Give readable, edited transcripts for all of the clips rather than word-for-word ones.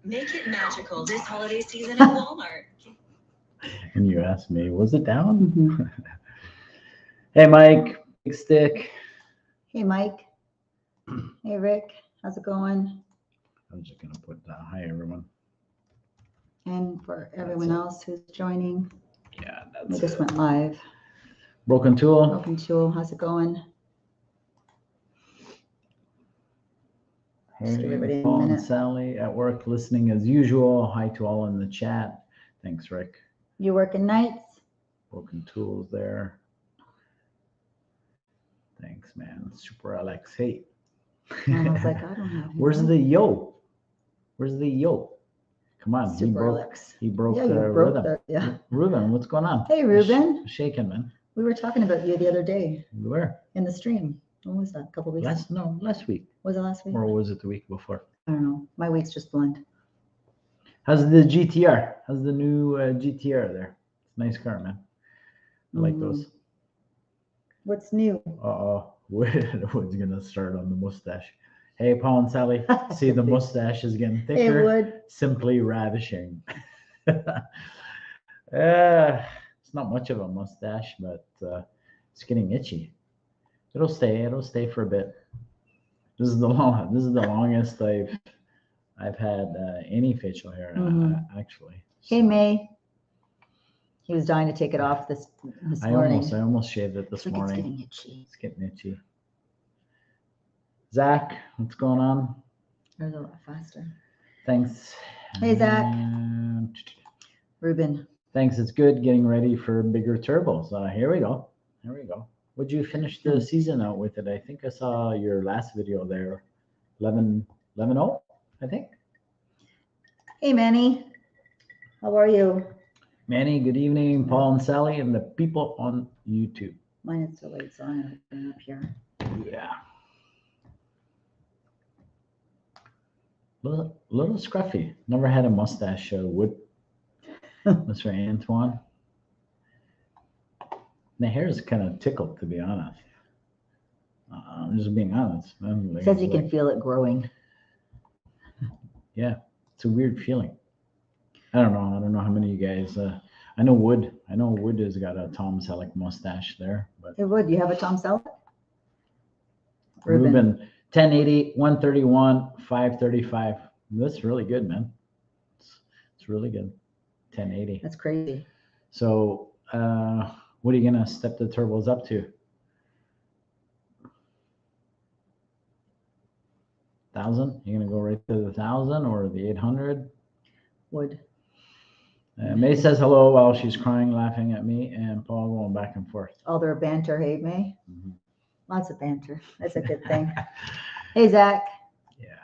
Make it magical this holiday season at Walmart. And you asked me, was it down? Hey, Mike, Big Stick. Hey, Mike. Hey, Rick. How's it going? I'm just going to put hi, everyone. And for everyone else who's joining, Yeah, we that's just it. went live. Broken Tool. Broken Tool, how's it going? Just give everybody a Paul and minute. Sally at work listening as usual. Hi to all in the chat. Thanks, Rick. You working nights? Broken Tools there. Thanks, man. Super Alex. Hey. And I was like, I don't have him. Where's the yo? Where's the yo? Come on. Super Alex. He broke Yeah, the you broke rhythm. the, yeah. Reuben, what's going on? Hey, Reuben. Shaking, man. We were talking about you the other day Where? in the stream. When was that? A couple weeks ago? Last week. Was it last week? Or was it the week before? I don't know. My weeks just blend. How's the GTR? How's the new GTR there? Nice car, man. I like those. What's new? Uh-oh. Wood's going to start on the mustache. Hey, Paul and Sally. See, the mustache is getting thicker. Hey, Wood. Simply ravishing. It's not much of a mustache, but it's getting itchy. It'll stay for a bit. This is the longest I've had any facial hair actually. Hey, May. He was dying to take it off this morning. I almost shaved it this morning. It's getting itchy. It's getting itchy. Zach, what's going on? There's a lot faster. Thanks. Hey, Zach. Reuben. Thanks. It's good getting ready for bigger turbos. Here we go. Would you finish the season out with it? I think I saw your last video there. 11-0, I think. Hey, Manny. How are you? Manny, good evening. Paul and Sally and the people on YouTube. Mine is so late, so I'm going to bring it up here. Yeah. Little scruffy. Never had a mustache, Wood. Mr. Antoine. The hair is kind of tickled, to be honest. I'm just being honest. It says you can feel it growing. Yeah, it's a weird feeling. I don't know how many of you guys. I know Wood has got a Tom Selleck mustache there. But Hey, Wood, you have a Tom Selleck? Reuben, 1080, 131, 535. That's really good, man. It's really good. 1080. That's crazy. So, what are you gonna step the turbos up to? 1,000? You're gonna go right to the 1,000 or the 800? Wood. May says hello while she's crying, laughing at me, and Paul going back and forth. All their banter, hey, May? Mm-hmm. Lots of banter. That's a good thing. Hey, Zach. Yeah.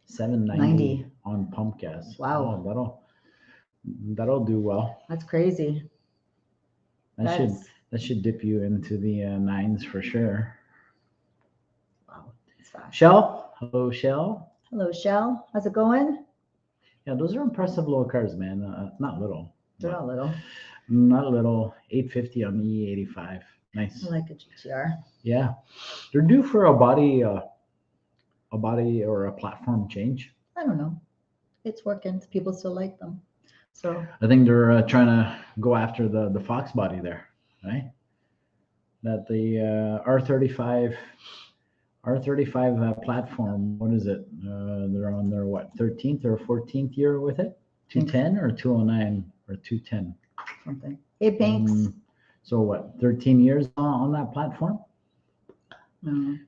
790 on pump gas. Wow. Oh, that'll do well. That's crazy. That should dip you into the nines for sure. Wow, it's fast. Shell, hello, Shell. Hello, Shell. How's it going? Yeah, those are impressive little cars, man. Not little. They're not little. Not little. 850 on the E85. Nice. I like a GTR. Yeah, they're due for a body or a platform change. I don't know. It's working. People still like them. So I think they're trying to go after the Foxbody there, right? That the R35 platform. What is it? They're on their 13th or 14th year with it. 210 or 209 or 210. Something. Hey, Pinks. So what? 13 years on that platform.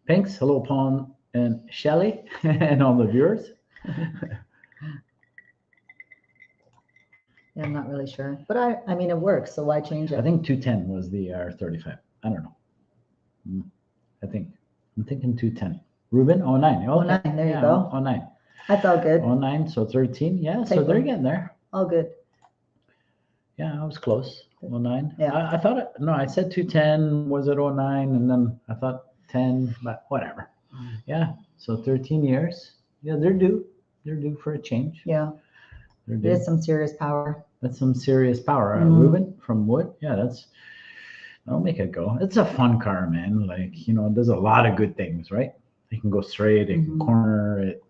Pinks. Hello, Paul and Shelly, and all the viewers. Yeah, I'm not really sure, but I mean, it works. So why change it? I think 210 was the R35. I don't know. I'm thinking 210. Reuben, 09. Oh, 09. There you go. 09. That's all good. 09. So 13. Yeah. So they're getting there. All good. Yeah, I was close. 09. Yeah. I thought I said 210. Was it 09? And then I thought 10, but whatever. Yeah. So 13 years. Yeah, they're due. They're due for a change. Yeah. There's some serious power. That's some serious power. Reuben from Wood. Yeah, that'll make it go. It's a fun car, man. Like, it does a lot of good things, right? It can go straight, it can corner, it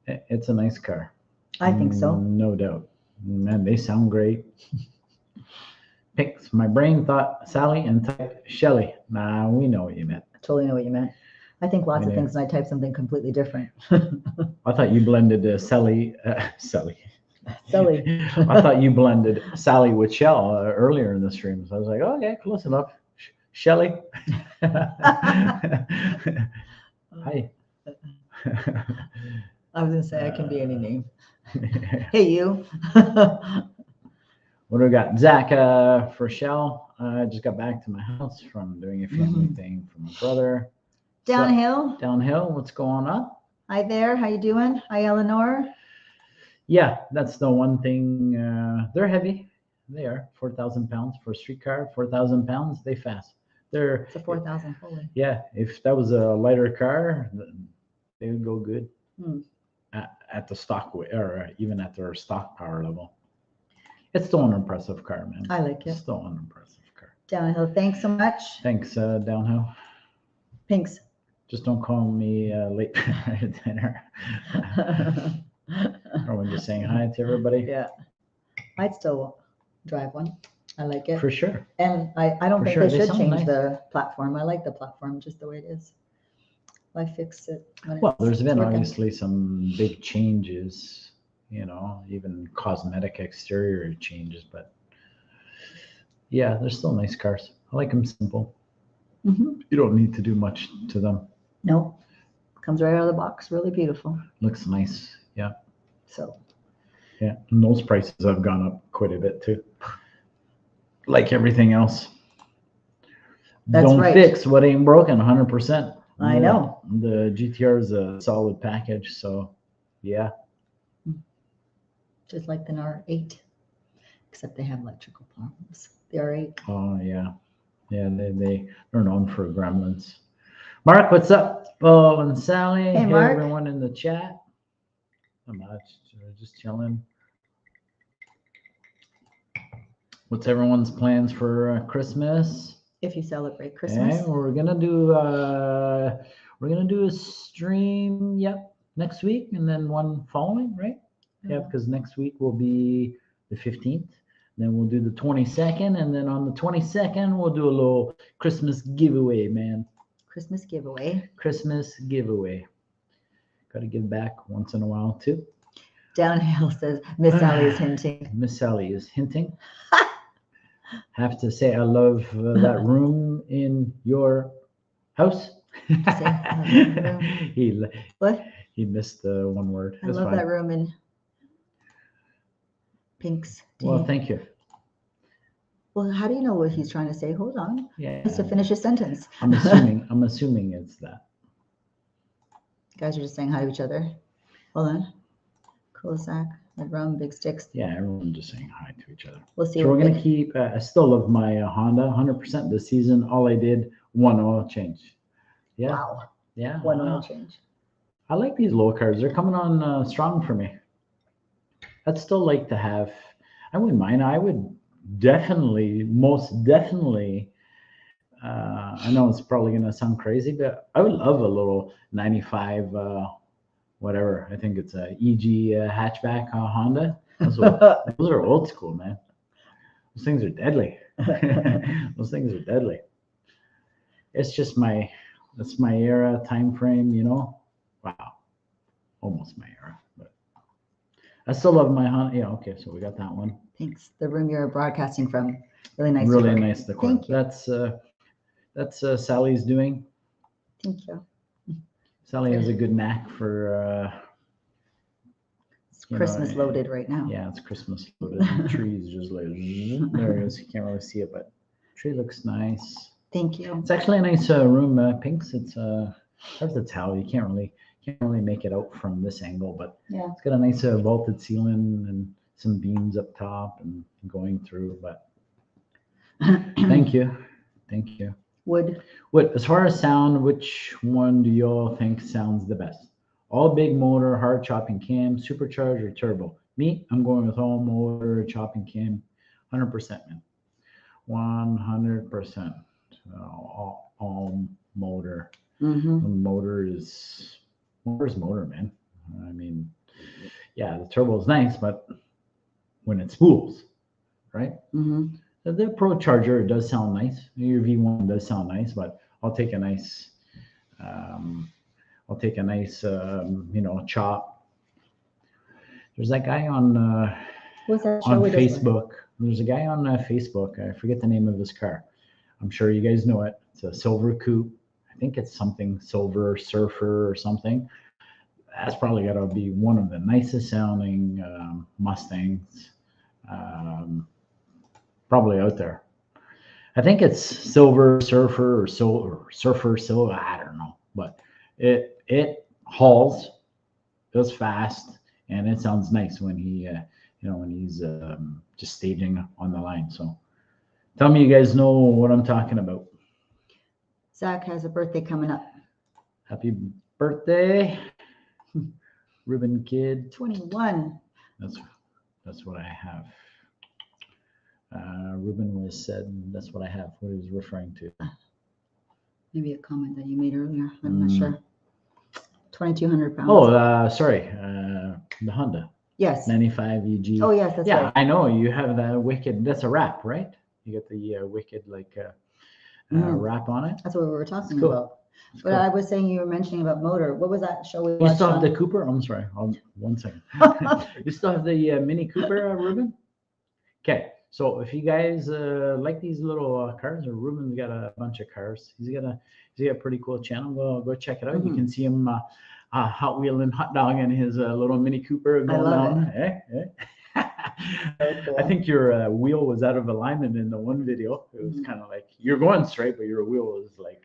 It's a nice car. I think so. No doubt. Man, they sound great. Picks. My brain thought Sally and typed Shelly. Nah, we know what you meant. I totally know what you meant. I think lots I of know. things and I type something completely different. I thought you blended Sally. Sally. Silly. I thought you blended Sally with Shell earlier in the stream. So I was like, oh, yeah, close enough. Shelly. Hi. I was gonna say I can be any name. Hey, you. What do we got? Zach for Shell. I just got back to my house from doing a family thing for my brother. Downhill. So, downhill. What's going on? Hi there. How you doing? Hi, Eleanor. Yeah, that's the one thing. They're heavy. They are 4,000 pounds for a street car. 4,000 pounds. They fast. They're It's a 4,000 fully. Yeah, if that was a lighter car, they would go good at the stock or even at their stock power level. It's still an impressive car, man. I like it. It's still an impressive car. Downhill. Thanks so much. Thanks, Downhill. Thanks. Just don't call me late at dinner. Or when you're saying hi to everybody. Yeah. I'd still drive one. I like it. For sure. And I don't For think sure. they They should sound change nice. the platform. I like the platform just the way it is. Why fix it when Well, there's been working? obviously some big changes, even cosmetic exterior changes, but yeah, they're still nice cars. I like them simple. Mhm. You don't need to do much to them. No. Comes right out of the box. Really beautiful. Looks nice. Yeah. So Yeah. And those prices have gone up quite a bit too. Like everything else. That's Don't right. fix what ain't broken 100%. I know. The GTR is a solid package. So yeah. just like the R8, except they have electrical problems. The R8. Oh yeah. Yeah, they're known for gremlins. Mark, what's up? Oh, and Sally. Hey, Mark. Everyone in the chat. Not much. Just chilling. What's everyone's plans for Christmas? If you celebrate Christmas. Okay, we're gonna do a stream. Yep, next week, and then one following, right? Yeah, because next week will be the 15th. Then we'll do the 22nd, and then on the 22nd we'll do a little Christmas giveaway, man. Christmas giveaway. Christmas giveaway. Got to give back once in a while too. Downhill says Miss Sally is hinting. Miss Sally is hinting. Have to say I love that room in your house. What? He missed the one word. I That's love fine. that room in Pink's. Well, thank you. Well, how do you know what he's trying to say? Hold on. Yeah. He has to finish his sentence. I'm assuming it's that. You guys are just saying hi to each other. Hold on. Cul-de-sac, red rum, big sticks. Yeah, everyone just saying hi to each other. We'll see. So what we're gonna big- keep. I still love my Honda 100% this season. All I did, one oil change. Yeah. Wow. Yeah. One wow. oil change. I like these low cars. They're coming on strong for me. I'd still like to have. I wouldn't mind. I would definitely, most definitely. I know it's probably gonna sound crazy, but I would love a little 95. Whatever. I think it's a EG hatchback Honda. Those are old school, man. Those things are deadly. Those things are deadly. It's just that's my era time frame, Wow. Almost my era, but I still love my Honda. Yeah, okay, so we got that one. Thanks. The room you're broadcasting from. Really nice. Really decor. nice decor. Thank you. That's Sally's doing. Thank you. Sally has a good knack for It's Christmas loaded right now. yeah, it's Christmas loaded. The tree is just like there it is. You can't really see it, but tree looks nice. Thank you. It's actually a nice room, Pinks. It's hard to tell. You can't really make it out from this angle, but Yeah. it's got a nice vaulted ceiling and some beams up top and going through. But thank you. Wood. As far as sound, which one do y'all think sounds the best? All big motor, hard chopping cam, supercharged, or turbo? Me, I'm going with all motor, chopping cam, 100%, man. 100%. All motor. Mm-hmm. Motor is motor, man. I mean, yeah, the turbo is nice, but when it spools, right? Mm-hmm. The Pro Charger, it does sound nice. Your V1 does sound nice, but I'll take a nice, chop. There's that guy What's that show on we just went? Facebook. There's a guy on Facebook. I forget the name of his car. I'm sure you guys know it. It's a silver coupe. I think it's something Silver Surfer or something. That's probably got to be one of the nicest sounding Mustangs probably out there. I think it's Silver Surfer or Surfer Silver. I don't know, but it hauls, goes fast, and it sounds nice when when he's just staging on the line. So tell me you guys know what I'm talking about. Zach has a birthday coming up. Happy birthday, Reuben kid. 21. That's what I have. Reuben was said that's what I have. What he was referring to. Maybe a comment that you made earlier. I'm not sure. 2,200 pounds. Oh, sorry. The Honda yes. 95 EG. Oh, yes, that's yeah, right. I know you have the wicked. That's a wrap, right? You get the wicked wrap on it. That's what we were talking cool. about. It's But cool. I was saying you were mentioning about motor. What was that show we You watched? still have on? the Cooper? I'm sorry. 1 second. You still have the Mini Cooper, Reuben? Okay. So if you guys like these little cars, or Reuben's got a bunch of cars. He's got a pretty cool channel. Go check it out. You can see him hot wheeling, hot dogging his little Mini Cooper going down. Very cool. I think your wheel was out of alignment in the one video. It was kind of like you're going straight, but your wheel was like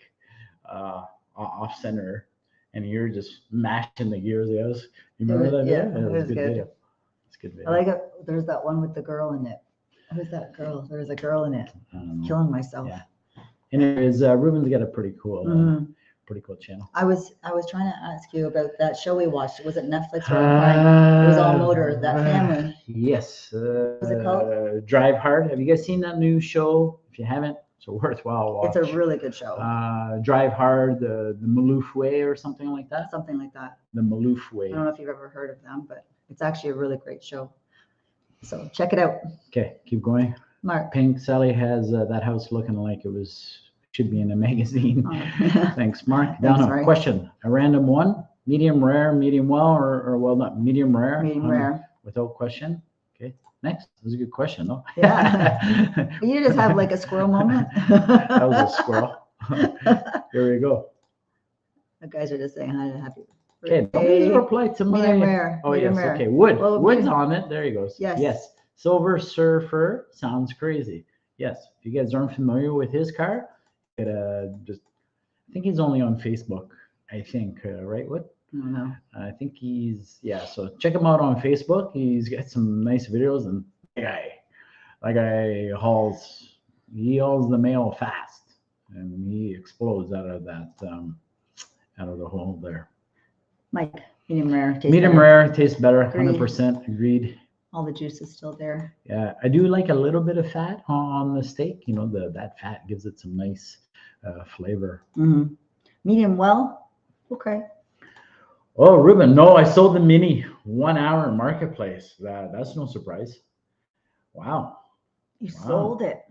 off center, and you're just mashing the gears. Yes, you remember that? Yeah, video? it was good good. video. It's a good video. I like it. There's that one with the girl in it. Who's that girl? There's a girl in it. Killing myself. Yeah. Anyways, Reuben's got a pretty cool channel. I was trying to ask you about that show we watched. Was it Netflix or Prime? It was all motor. That family. Yes. What's it called? Drive Hard. Have you guys seen that new show? If you haven't, it's a worthwhile watch. It's a really good show. Drive Hard, the Maloof Way or something like that. Something like that. The Maloof Way. I don't know if you've ever heard of them, but it's actually a really great show. So check it out. Okay, keep going. Mark. Pink Sally has that house looking like it should be in a magazine. Oh. Thanks, Mark. Thanks, Down Mark. question. A random one. Medium rare, medium well, or well not medium rare. Medium rare. Without question. Okay. Next. That was a good question, though. Yeah. You just have like a squirrel moment. That was a squirrel. Here we go. The guys are just saying hi to happy. Okay, nobody's replied to my. Medium rare. Oh medium yes, rare. okay. Wood's medium. on it. There he goes. Yes. Yes. Silver Surfer sounds crazy. Yes. If you guys aren't familiar with his car, I think he's only on Facebook. I think right? What? I don't know. I think so check him out on Facebook. He's got some nice videos, and that guy hauls the mail fast, and he explodes out of that out of the hole there. Mike, medium rare. Medium rare tastes better. Agreed. 100% agreed. All the juice is still there. Yeah, I do like a little bit of fat on the steak. That fat gives it some nice flavor. Mm-hmm. Medium well. Okay. Oh, Reuben, no, I sold the Mini 1 hour in Marketplace. That's no surprise. Wow. You sold it.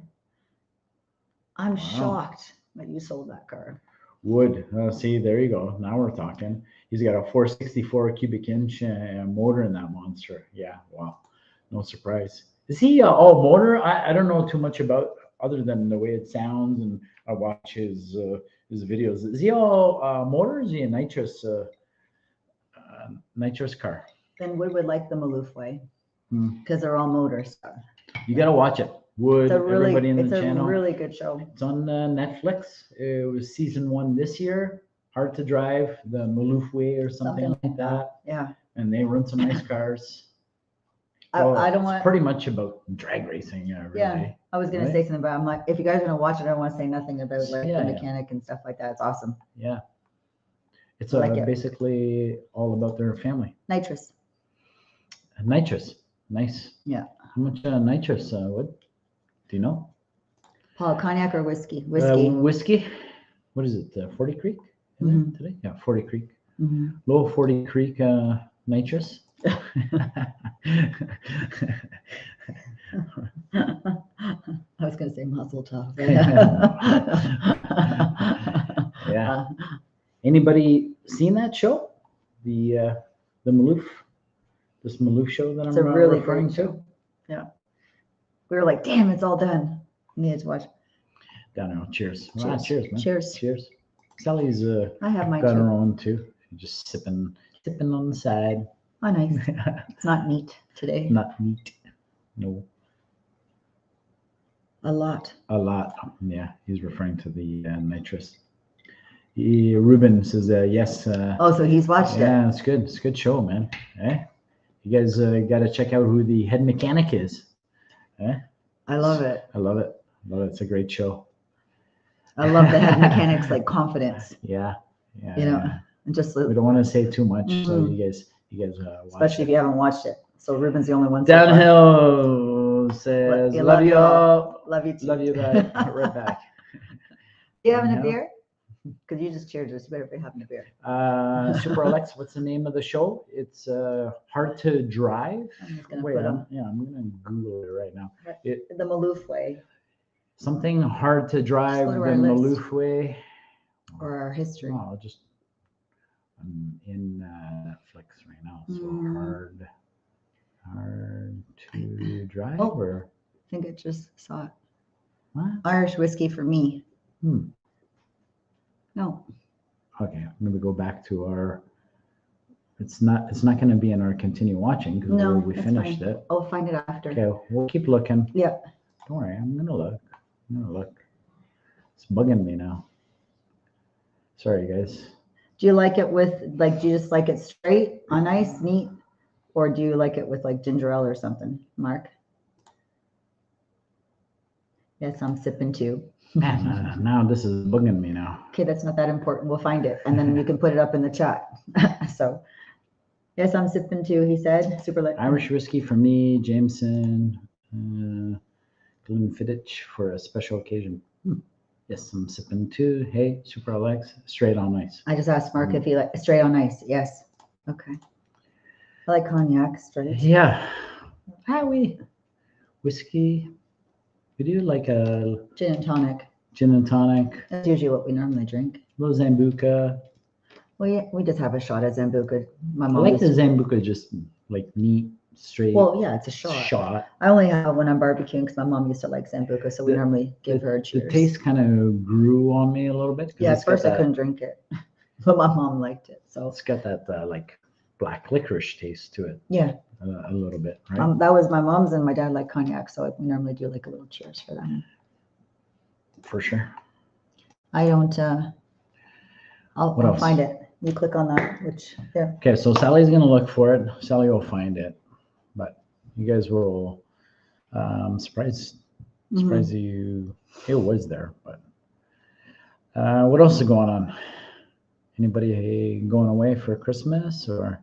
I'm shocked that you sold that car. Wood. See, there you go. Now we're talking. He's got a 464 cubic inch motor in that monster. Yeah, wow. No surprise. Is he all motor? I don't know too much about other than the way it sounds, and I watch his videos. Is he all motor, or is he a nitrous car? Then Wood would like the Maloof way because they're all motors. You got to watch it. Wood, everybody in the channel. It's a really good show. It's on Netflix. It was season 1 this year. Hard to Drive, the Maloof Way or something like that. Yeah. And they run some nice cars. I don't want. It's pretty much about drag racing, really. Yeah, I was gonna say something, but I'm like, if you guys are gonna watch it, I don't want to say nothing about the mechanic and stuff like that. It's awesome. Yeah. It's basically all about their family. Nitrous. Nitrous. Nice. Yeah. How much nitrous, Wood? Do you know? Paul, cognac or whiskey? Whiskey. What is it? 40 Creek today? Yeah, 40 Creek. Mm-hmm. Low 40 Creek nitrous. I was gonna say muzzle tough. Yeah. Anybody seen that show? The Maloof, this Maloof show that It's I'm a really referring great to. show. Yeah. We were like, damn, it's all done. We needed to watch. Don't know. Cheers. Ah, Cheers. cheers, man. Cheers. Cheers. Sally's I have mine got too. her own too. Just sipping on the side. Oh, nice. It's not neat today. Not neat. No. A lot. A lot. Yeah, he's referring to the nitrous. Reuben says yes. Oh, so he's watched it. Yeah, it's good. It's a good show, man. Eh? You guys got to check out who the head mechanic is. Eh? I love it. I love it. Love it. It's a great show. I love the head mechanics, like confidence. Yeah. Yeah. You know, yeah. and just We don't want to say too much, so Mhm. you guys watch especially it. if you haven't watched it. So Reuben's the only one. So far. Downhill says, Yeah, love you all. Love you too. Love you back. Right back. You having a Downhill. beer? Because you just cheered us. You better be having a beer. Super Alex, what's the name of the show? It's Hard to Drive. I'm just gonna Wait, put 'em. I'm gonna Google it right now. The Maloof way Something hard to drive go the to our list. Maloof way. or our history. No, I'm in Netflix right now. So Mm. hard to drive Oh. or I think I just saw it. what? Irish whiskey for me. Hmm. No. Okay, I'm gonna go back to our. It's not going to be in our continue watching because No, we that's finished fine. it. I'll find it after. Okay, we'll keep looking. Yeah. Don't worry, I'm gonna look. It's bugging me now. Sorry, guys. Do you like it with do you just like it straight on ice, neat, or do you like it with like ginger ale or something, Mark? Yes, I'm sipping too. Man, now this is bugging me now. Okay, that's not that important. We'll find it, and then you can put it up in the chat. So, yes, I'm sipping too. He said, super light. Irish whiskey for me, Jameson, Glenfiddich for a special occasion. Yes, I'm sipping too. Hey, Super Alex, straight on ice. I just asked Mark if he like straight on ice. Yes. Okay. I like cognac straight. Yeah. Whiskey. We do like a Gin and tonic. gin and tonic, That's usually what we normally drink. a little Zambuca. Well, yeah, we just have a shot of Zambuca. My I mom like the used to- Zambuca just like neat, straight Well, yeah, it's a shot. I only have when I'm barbecuing because my mom used to like Zambuca, so we The- normally give her a The cheers. taste kind of grew on me a little bit. 'cause Yeah, at it's got first I that- couldn't drink it, but my mom liked it. So It's got that like black licorice taste to it yeah, a little bit, right? that was my mom's, and my dad liked cognac, so we normally do like a little cheers for them. For sure. I don't. I'll What else? find it. You click on that, which there. Okay, so Sally's gonna look for it. Sally will find it, but you guys will. Surprised you. It was there, but what else is going on? Anybody going away for Christmas or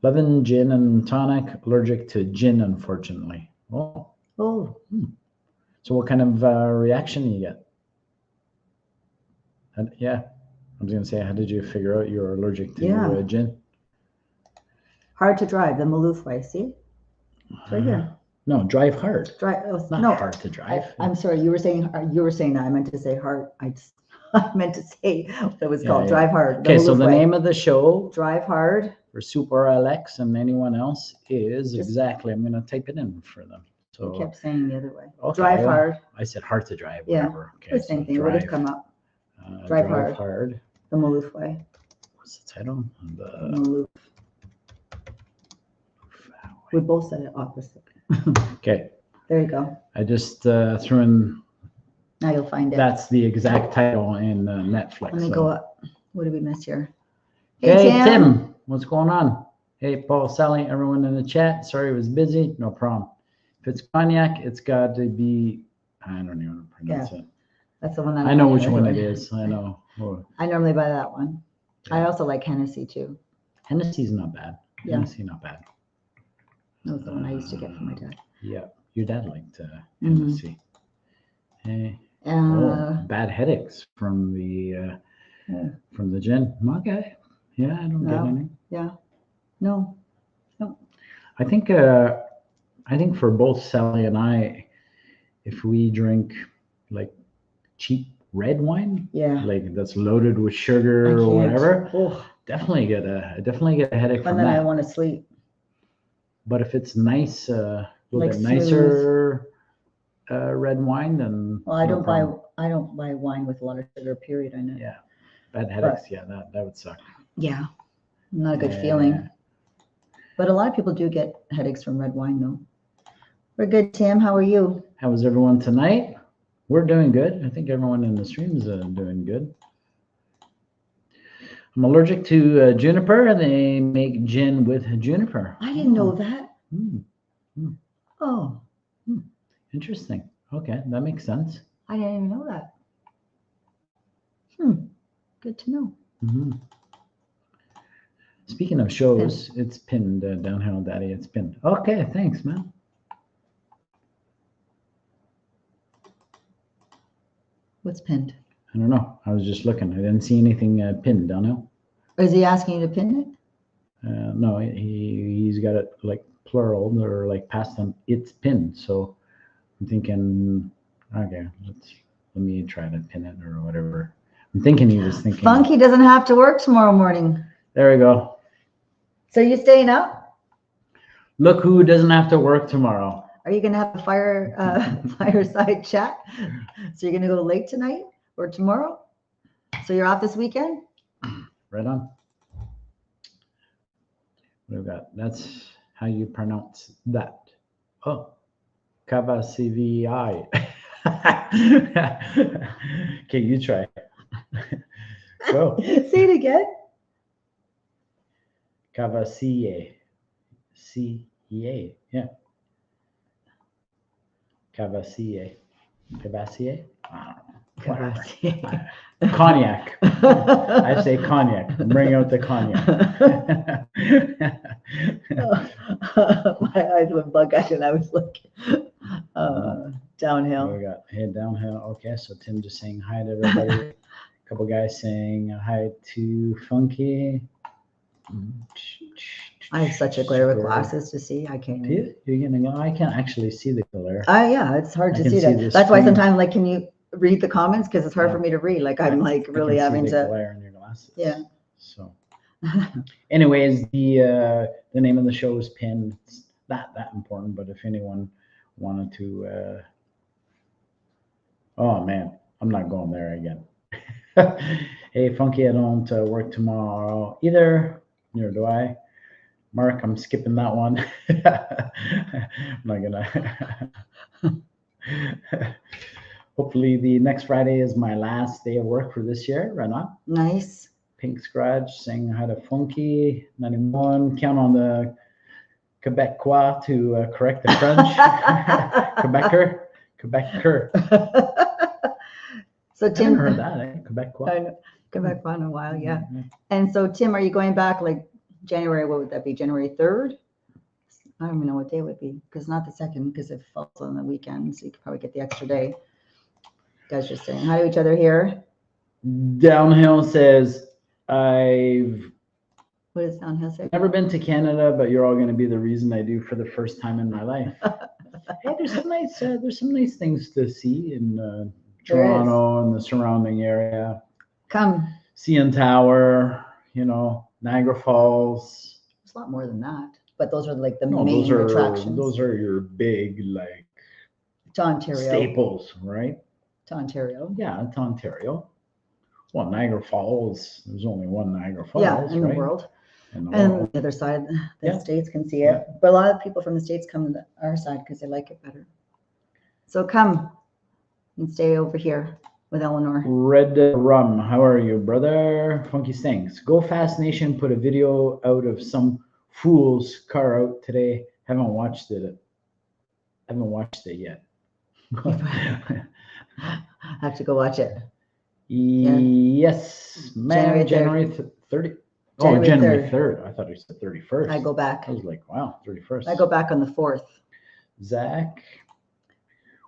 loving gin and tonic? Allergic to gin, unfortunately. Oh, Oh, so what kind of reaction you get? Yeah, I was gonna say, how did you figure out you're allergic to Yeah. gin? hard to drive. The Maloof way. See, it's right here. No, drive hard. Drive. Oh, It's not no, hard to drive. I'm sorry. You were saying that. I meant to say hard. I meant to say what it was Yeah, called. yeah. Drive hard. Okay, so Maloof the way. name of the show Drive hard. for Super Alex and anyone else is Just- exactly. I'm gonna type it in for them. You So kept saying the other way. Okay, Drive well, hard. I said hard to drive. Yeah, Whatever. Okay, The same so thing. It would have drive, come up. drive Drive hard. The Maloof way. What's the title? The The Maloof. We both said it opposite. okay. There you go. I just threw in. Now you'll find it. That's the exact title in Netflix. Let me so. go up. What did we miss here? Hey, Tim, what's going on? Hey, Paul, Sally, everyone in the chat. Sorry, it was busy. No problem. If it's cognac, it's got to be. I don't even know how to pronounce it. That's the one that I know which normally one it buy. is. I know. Oh, I normally buy that one. I Yeah. also like Hennessy too. Hennessy's not bad. Yeah. Hennessy, not bad. That was the one I used to get from my dad. Yeah, your dad liked Mhm. Hennessy. Hey, oh, Uh, bad headaches from the from the gin. Okay. Yeah, I don't get No. any. Yeah. No. I think for both Sally and I, if we drink like cheap red wine, Yeah. like that's loaded with sugar or whatever, Oh, definitely get a headache and from then I that. want to sleep. But if it's nice, a little Like bit nicer red wine, then Well, I no don't problem. buy wine with a lot of sugar. Period. I know. Yeah, bad headaches. Yeah, that would suck. Yeah. Not a good Yeah. feeling. But a lot of people do get headaches from red wine, though. We're good, Tim. How are you? How was everyone tonight? We're doing good. I think everyone in the stream is doing good. I'm allergic to juniper, and they make gin with juniper. I didn't know that. Mm, Oh, interesting. Okay, that makes sense. I didn't even know that. Good to know. Mm-hmm. Speaking of shows, it's pinned, Downhill Daddy. It's pinned. Okay, thanks, man. What's pinned? I don't know. I was just looking. I didn't see anything pinned, Downhill. Is he asking you to pin it? No, he's got it like plural or like past on it's pinned. So I'm thinking, okay, let me try to pin it or whatever. I'm thinking he was thinking. Funky doesn't have to work tomorrow morning. There we go. So you staying up? Look who doesn't have to work tomorrow. Are you gonna have a fireside chat? So you're gonna go late tonight or tomorrow? So you're off this weekend? Right on. What have we got? That's how you pronounce that. Oh, Cavasivi. Okay, you try. Go. Say it again. Cavassier. C-E-A. Yeah. Cavassier. Cavassier? Cognac. I say cognac. Bring out the cognac. My eyes went bug-eyed and I was looking downhill. We got head downhill. Okay, so Tim just saying hi to everybody. A couple guys saying hi to Funky. I have such a glare with glasses to see. I can't. Do you? You're getting. I can't actually see the glare. Yeah, it's hard to can see see that. the That's why screen. sometimes, like, can you read the comments? Because it's hard Yeah. for me to read. Like, I'm like I really can having see the to. glare in your glasses. Yeah. So, anyways, the name of the show is pinned. It's not that important, but if anyone wanted to, oh man, I'm not going there again. Hey, Funky, I don't work tomorrow either. Neither do I. Mark, I'm skipping that one. I'm not gonna. Hopefully, the next Friday is my last day of work for this year. Right on. Nice. Pink Scratch saying hi to Funky 91. Count on the Quebecois to correct the French. Quebecer. So I Tim, haven't heard that, eh? Quebecois. I know, come back in a while, yeah. And so Tim, are you going back like January? What would that be? January 3rd? I don't even know what day it would be because not the 2nd because it falls on the weekend, so you could probably get the extra day. You guys just saying hi to each other here. Downhill says, I've What does Downhill say? never been to Canada, but you're all going to be the reason I do for the first time in my life. Hey, there's some nice things to see in Toronto and the surrounding area. Come. CN Tower, Niagara Falls. It's a lot more than that, but those are like the No, main attractions. Those are your big like to Ontario. staples, right? To Ontario. Yeah, to Ontario. Well, Niagara Falls. There's only one Niagara Falls, Yeah, in right? the world. In the And world. the other side, the Yeah. States can see it. But a lot of people from the States come to our side because they like it better. So come and stay over here with Eleanor. Red Rum, how are you, brother? Funky Stinks. Go Fast Nation put a video out of some fool's car out today. Haven't watched it yet. I have to go watch it. Yes, man. January 30. Oh, January 3rd. I thought you said 31st. I go back. I was like, wow, 31st. I go back on the 4th. Zach,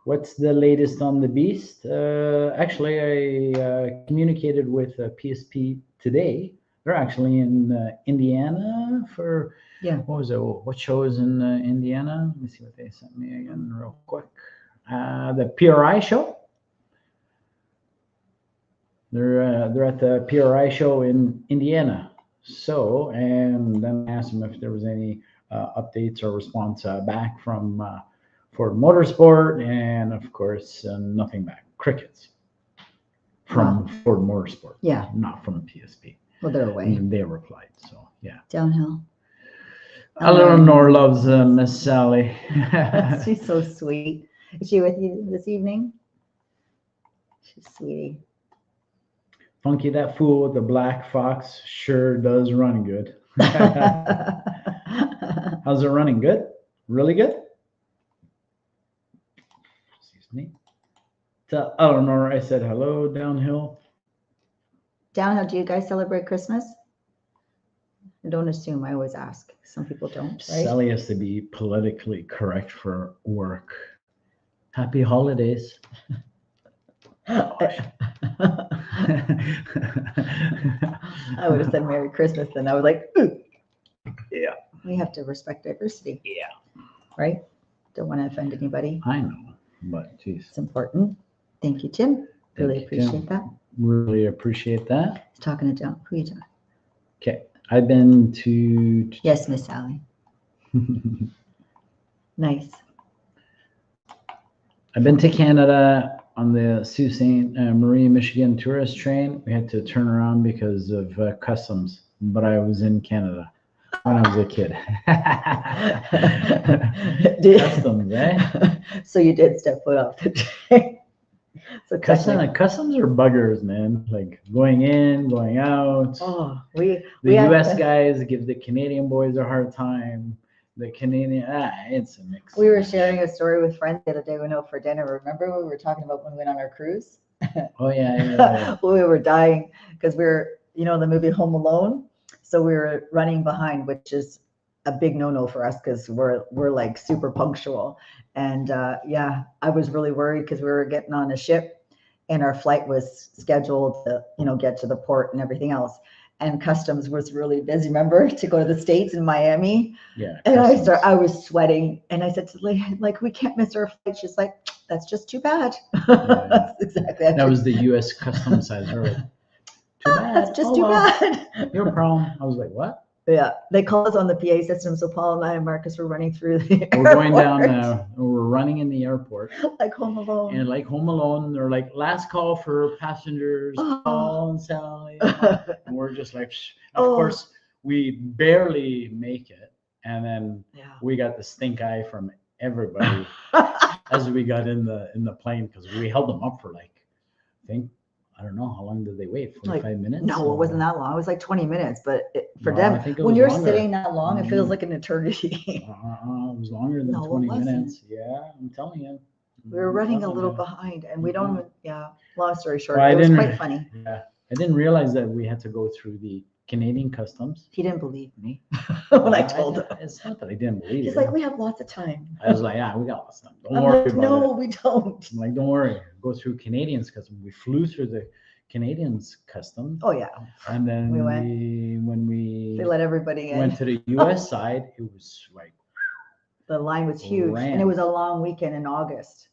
What's the latest on the beast? Actually, I communicated with PSP today. They're actually in Indiana for, Yeah. what was it? What show is in Indiana? Let me see what they sent me again real quick. The PRI show. They're at the PRI show in Indiana. So, and then I asked them if there was any updates or response back from Ford Motorsport, and of course, nothing back. Crickets from Ford Motorsport. Yeah. Not from PSP. Well, they're away. And they replied. So, yeah. Downhill. Eleanor loves Miss Sally. She's so sweet. Is she with you this evening? She's sweetie. Funky, that fool with the black fox sure does run good. How's it running? Good? Really good? Excuse me. To Eleanor, I said hello, Downhill. Downhill, do you guys celebrate Christmas? I don't assume. I always ask. Some people don't, right? Sally has to be politically correct for work. Happy holidays. I would have said Merry Christmas, then I was like, ooh. Yeah. We have to respect diversity. Yeah. Right? Don't want to offend anybody. I know, but geez. It's important. Thank you, Tim. Really Thank you, Tim. appreciate that. Really appreciate that. Talking to John. Who are you talking? Okay. I've been to. Yes, Miss Sally. Nice. I've been to Canada on the Sault Ste. Marie, Michigan tourist train. We had to turn around because of customs, but I was in Canada when I was a kid. Customs, eh? So you did step foot off the train. So Customs are buggers, man. Like going in, going out. Oh, The we had US guys give the Canadian boys a hard time. The Canadian, it's a mix. We were sharing a story with friends the other day. We went out for dinner. Remember what we were talking about when we went on our cruise? Oh yeah. We were dying because we were, the movie Home Alone. So we were running behind, which is a big no-no for us because we're like super punctual. And yeah, I was really worried because we were getting on a ship and our flight was scheduled to, get to the port and everything else. And customs was really busy, remember, to go to the States in Miami. Yeah. And I was sweating. And I said to the lady, like, we can't miss our flight. She's like, that's just too bad. Yeah. That's exactly that was the US customs size. Right? Too bad. That's just too bad. No problem. I was like, what? Yeah, they call us on the PA system. So Paul and I and Marcus were running through the We're going down, we're running in the airport. Like Home Alone. And like Home Alone, they're like, last call for passengers, Paul and Sally. And we're just like, shh. Of course, we barely make it. And then we got the stink eye from everybody as we got in the plane because we held them up for like, I don't know, how long did they wait? 45 minutes? No, it wasn't that long. It was like 20 minutes. But for No, them, I think it when was you're longer. sitting that long, it feels like an eternity. It was longer than No, it 20 wasn't. minutes. Yeah, I'm telling you. We were running a I'm little telling behind, and we don't even, long story short, Well, I it was didn't- quite funny. you. Yeah, I didn't realize that we had to go through the Canadian customs. He didn't believe me when I told him. It's not that I didn't believe He's you. like, we have lots of time. I was like, yeah, we got lots of time. Don't I'm worry like, about no, it. we don't. I'm like, don't worry. Go through Canadians customs. We flew through the Canadians customs. Oh, yeah. And then We went. when we They let everybody in. went to the US side, it was like, The line was huge, and it Rammed. was a long weekend in August.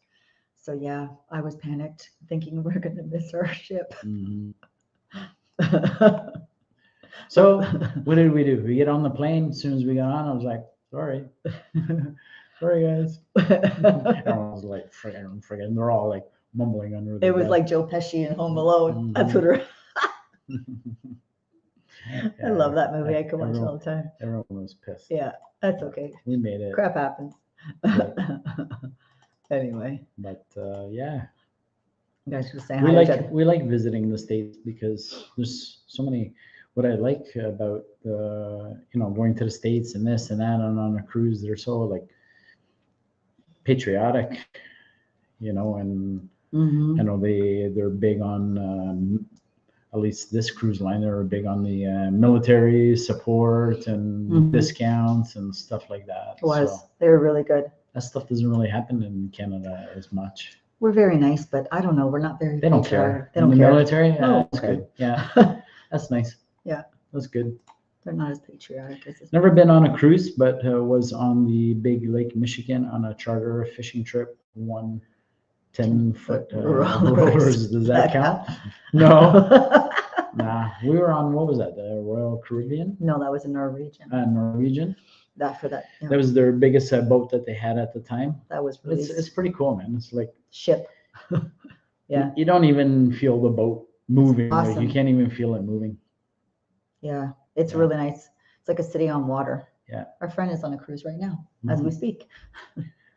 So yeah, I was panicked, thinking we're gonna miss our ship. mhm. So what did we do? We get on the plane. As soon as we got on, I was like, sorry. Sorry, guys. Everyone was like, friggin'. They're all like mumbling under their It was breath. like Joe Pesci in Home Alone. That's what I love that movie. I can watch it all the time. Everyone was pissed. Yeah, that's okay. We made it. Crap happens. Right. Anyway, But yeah, you guys should say hi to each other. we like visiting the States because there's so many. What I like about going to the States and this and that and on a cruise, they're so like patriotic, and Mhm. I know they're big on at least this cruise line. They're big on the military support and Mhm. discounts and stuff like that. It was. So, They were really good. That stuff doesn't really happen in Canada as much. We're very nice, but I don't know. We're not very. They don't patriotic. care. They In don't the care. military, yeah, Oh, that's okay. good. Yeah, that's nice. Yeah. That's good. They're not as patriotic as this. Never been on a cruise, but was on the big Lake Michigan on a charter fishing trip. 10-foot rollers. Does that count? No. Nah. We were on, what was that? The Royal Caribbean? No, that was in Norwegian. Norwegian. That for that. Yeah, That was their biggest boat that they had at the time. that was really It's pretty cool, man. It's like ship. Yeah. you don't even feel the boat moving. Like, awesome. you can't even feel it moving. Yeah, it's Yeah. really nice. It's like a city on water. Yeah. Our friend is on a cruise right now as we speak.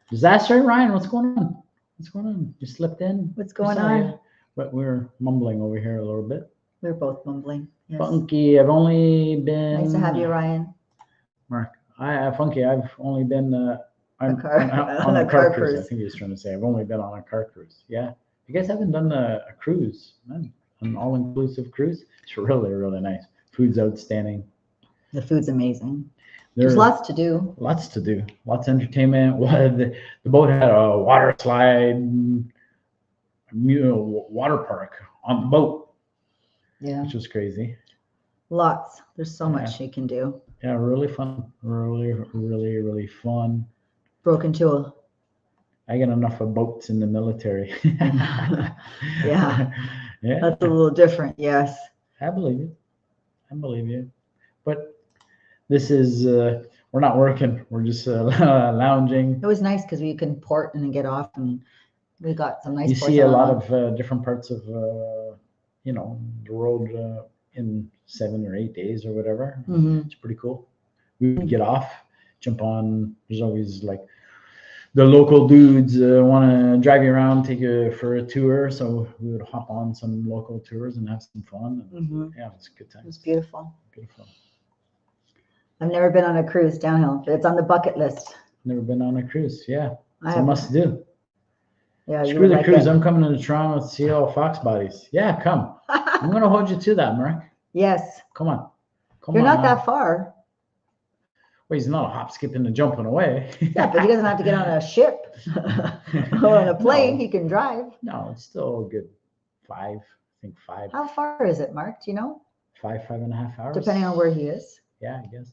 Disaster, Ryan. What's going on? What's going on? You slipped in. What's We going saw on? you. But we're mumbling over here a little bit. We're both mumbling. Yes. Funky. I've only been. Nice to have you, Ryan. Mark. Funky. I've only been on on a a car car cruise. I cruise. think he was trying to say I've only been on a car cruise. Yeah. You guys haven't done a cruise, man? An all-inclusive cruise. It's really, really nice. Food's outstanding. The food's amazing. There's There's lots to do. lots to do. Lots of entertainment. The boat had a water slide, water park on the boat, Yeah, which was crazy. lots. There's so much you can do. Yeah, really fun. Really, really, really fun. Broke into a I get enough of boats in the military. Yeah. Yeah. That's a little different. Yes. I believe you. I believe you. But this is, we're not working. We're just lounging. It was nice because we can port and then get off, and we got some nice. You ports see a on. lot of different parts of, the world in 7 or 8 days or whatever. Mhm. It's pretty cool. We would get off, jump on. There's always like the local dudes want to drive you around, take you for a tour. So we would hop on some local tours and have some fun. And, Mhm. yeah, it's a good time. It's beautiful. Beautiful. I've never been on a cruise downhill, but it's on the bucket list. Never been on a cruise. Yeah, I it's a have. must do. Yeah, you Screw would the like cruise. it. I'm coming to Toronto to see all Foxbodies. Yeah, come. I'm going to hold you to that, Mark. Yes, Come on. Come you're on. not that far. Well, he's not a hop, skipping, and jumping away. Yeah, but he doesn't have to get on a ship or on a plane. No. He can drive. No, it's still a good 5. I think 5, How far is it, Mark? Do you know? 5.5 hours. Depending on where he is, Yeah, I guess.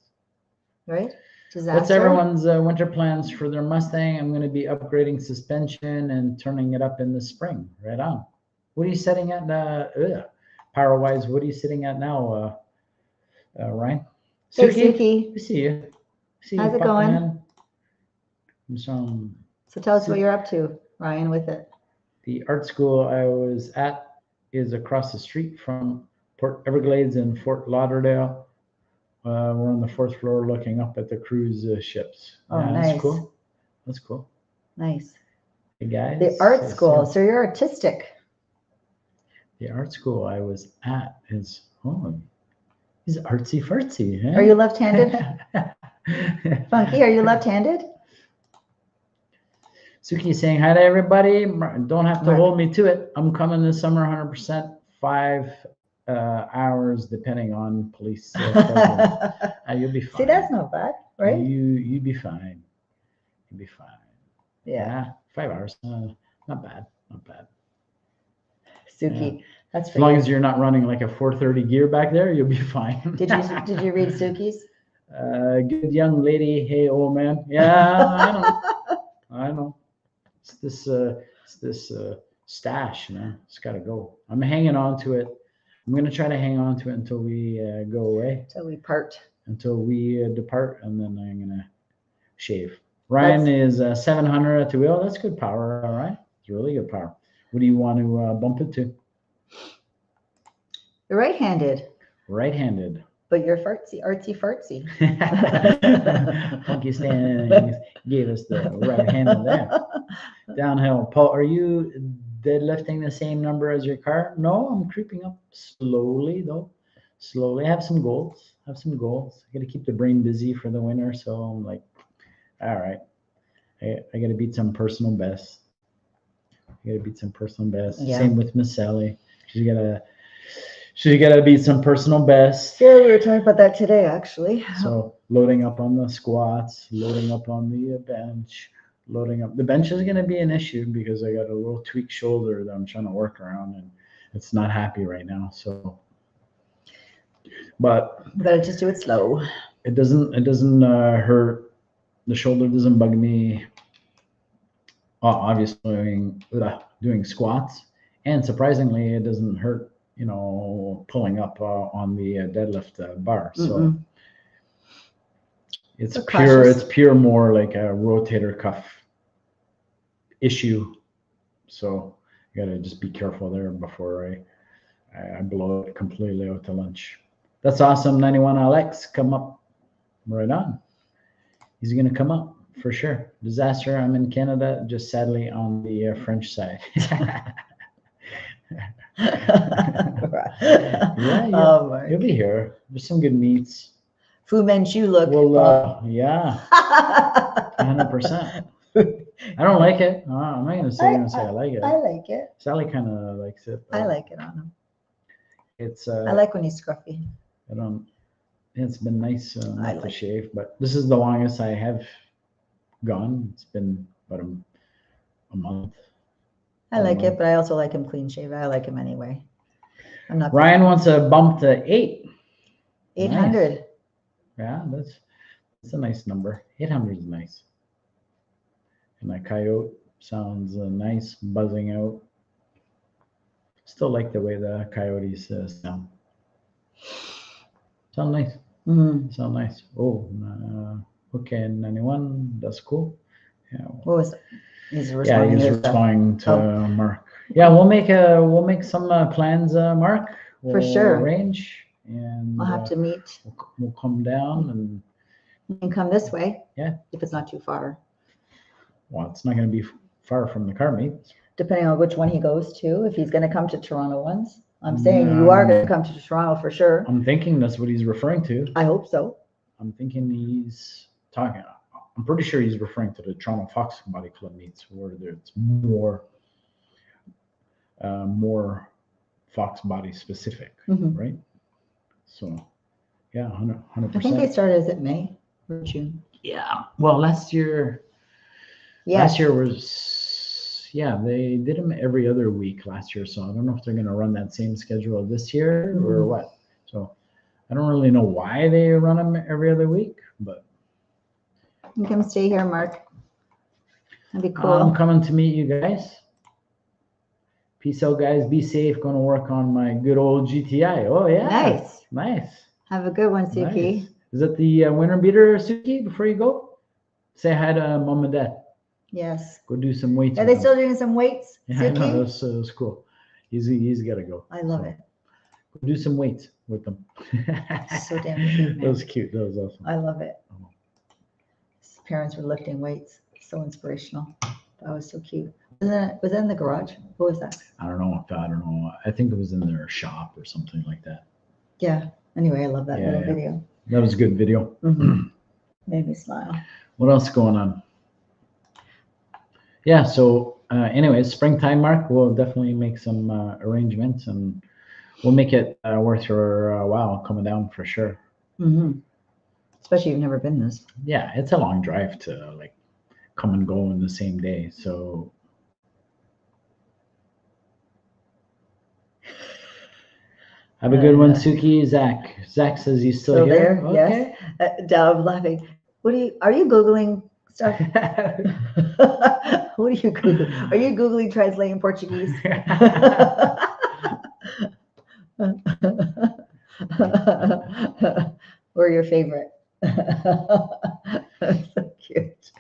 right? What's Disaster. everyone's winter plans for their Mustang? I'm going to be upgrading suspension and turning it up in the spring. Right on. What are you setting at? Power-wise, what are you sitting at now, Ryan? Hey, Suki. We see you. See How's you it going? popping in. So tell us what you're up to, Ryan, with it. The art school I was at is across the street from Port Everglades and Fort Lauderdale. We're on the 4th floor looking up at the cruise ships. Oh, Yeah, nice. That's cool. That's cool. Nice. Hey, guys. The art I see school. you. So you're artistic. The art school I was at is, he's artsy fartsy. Eh? Are you left-handed? Funky, are you left-handed? Suki saying hi to everybody. Don't have to Mark. hold me to it. I'm coming this summer 100%, 5 hours depending on police. You'll be fine. See, that's not bad, right? You'd be fine. You'd be fine. Yeah. 5 hours. Not bad. Not bad. Suki, that's As for long you. as you're not running like a 430 gear back there, you'll be fine. Did you read Suki's? Good young lady. Hey, old man. Yeah, I know. I know. It's this stash, man. It's got to go. I'm hanging on to it. I'm going to try to hang on to it until we go away, Till we part. until we depart, and then I'm going to shave. Ryan is 700 at the wheel. That's good power, all right? It's really good power. What do you want to bump it to? You're right-handed, Right-handed. but you're artsy fartsy. Funky Stan gave us the right-handed there. Downhill. Paul, are you deadlifting the same number as your car? No, I'm creeping up slowly, though. Slowly. I have some goals. I got to keep the brain busy for the winter, so I'm like, all right. I got to beat some personal bests. Yeah. Same with Miss Sally. She's got to beat some personal bests. Yeah, we were talking about that today, actually. So loading up on the squats, loading up on the bench, loading up. The bench is going to be an issue because I got a little tweaked shoulder that I'm trying to work around, and it's not happy right now. So, but You gotta just do it slow. it doesn't hurt. The shoulder doesn't bug me. Obviously doing squats, and surprisingly, it doesn't hurt. You know, pulling up on the deadlift bar. So it's So pure. cautious. It's pure more like a rotator cuff issue. So you gotta just be careful there before I blow it completely out to lunch. That's awesome. 91 Alex, come up. Right on. He's gonna come up for sure. Disaster. I'm in Canada, just sadly on the French side. Yeah, Oh, Mark. you'll be here. There's some good meats. Fu Manchu look. Well, yeah, 100%. I don't like it. I'm not gonna say I like it. I like it. Sally kind of likes it. I like it on him. It's. I like when he's scruffy. I don't. It's been nice not to like shave, but this is the longest I have gone. It's been about a month. I like it, but I also like him clean shaven. I like him anyway. I'm not. Ryan wants a bump to 800. Nice. Yeah, that's a nice number. 800 is nice. And that coyote sounds nice, buzzing out. Still like the way the coyotes sound. Sound nice. Sound nice. Oh, okay, 91. That's cool. Yeah. What was it? He's Yeah, responding. he's to stuff. responding to Mark. Yeah, we'll make some plans, Mark. For sure. Arrange, and We'll have to meet. we'll come down, and You can come this way. Yeah. If it's not too far. well, it's not going to be far from the car meet. Depending on which one he goes to. If he's going to come to Toronto once. I'm saying you are going to come to Toronto for sure. I'm thinking that's what he's referring to. I hope so. I'm thinking he's talking. I'm pretty sure he's referring to the Toronto Foxbody Club meets where it's more Foxbody specific, right? So, yeah, 100%. I think they started, is it May or June? Yeah. Well, last year was, they did them every other week last year. So I don't know if they're going to run that same schedule this year or what. So I don't really know why they run them every other week, but. You can stay here, Mark. That'd be cool. I'm coming to meet you guys. Peace out, guys. Be safe. Going to work on my good old GTI. Oh, yeah. Nice. Nice. Have a good one, Suki. Nice. Is that the winter beater, Suki, before you go? Say hi to Mom and Dad. Yes. Go do some weights. Are they still doing some weights, Yeah, I know. Suki? That was cool. He's got to go. I love it. Go do some weights with them. So damn cute, man. That was cute. That was awesome. I love it. His parents were lifting weights. So inspirational. That was so cute. Was that in the garage? What was that? I don't know. I think it was in their shop or something like that. Yeah. Anyway, I love that little video. That was a good video. Made me smile. What else going on? Yeah. So, anyways, springtime, Mark. We'll definitely make some arrangements, and we'll make it worth your while coming down for sure. Especially if you've never been this. Yeah, it's a long drive to like come and go in the same day. So. Have a good one, Suki. Zach says he's still here. There, okay. Yes. Dove laughing. Are you Googling stuff? What are you Googling? Are you Googling translating Portuguese? Or your favorite? So cute.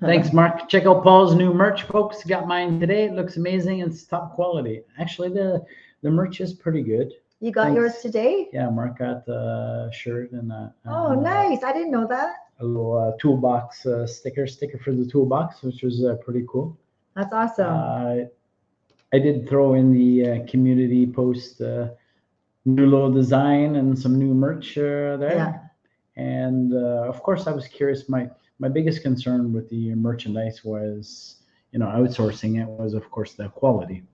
Thanks, Mark. Check out Paul's new merch, folks. Got mine today. It looks amazing. It's top quality. Actually, the merch is pretty good. You got yours today? Yeah, Mark got the shirt and oh, nice. I didn't know that. A little toolbox sticker for the toolbox, which was pretty cool. That's awesome. I did throw in the community post new little design and some new merch there. Yeah. And of course, I was curious. My biggest concern with the merchandise was, outsourcing it was, of course, the quality.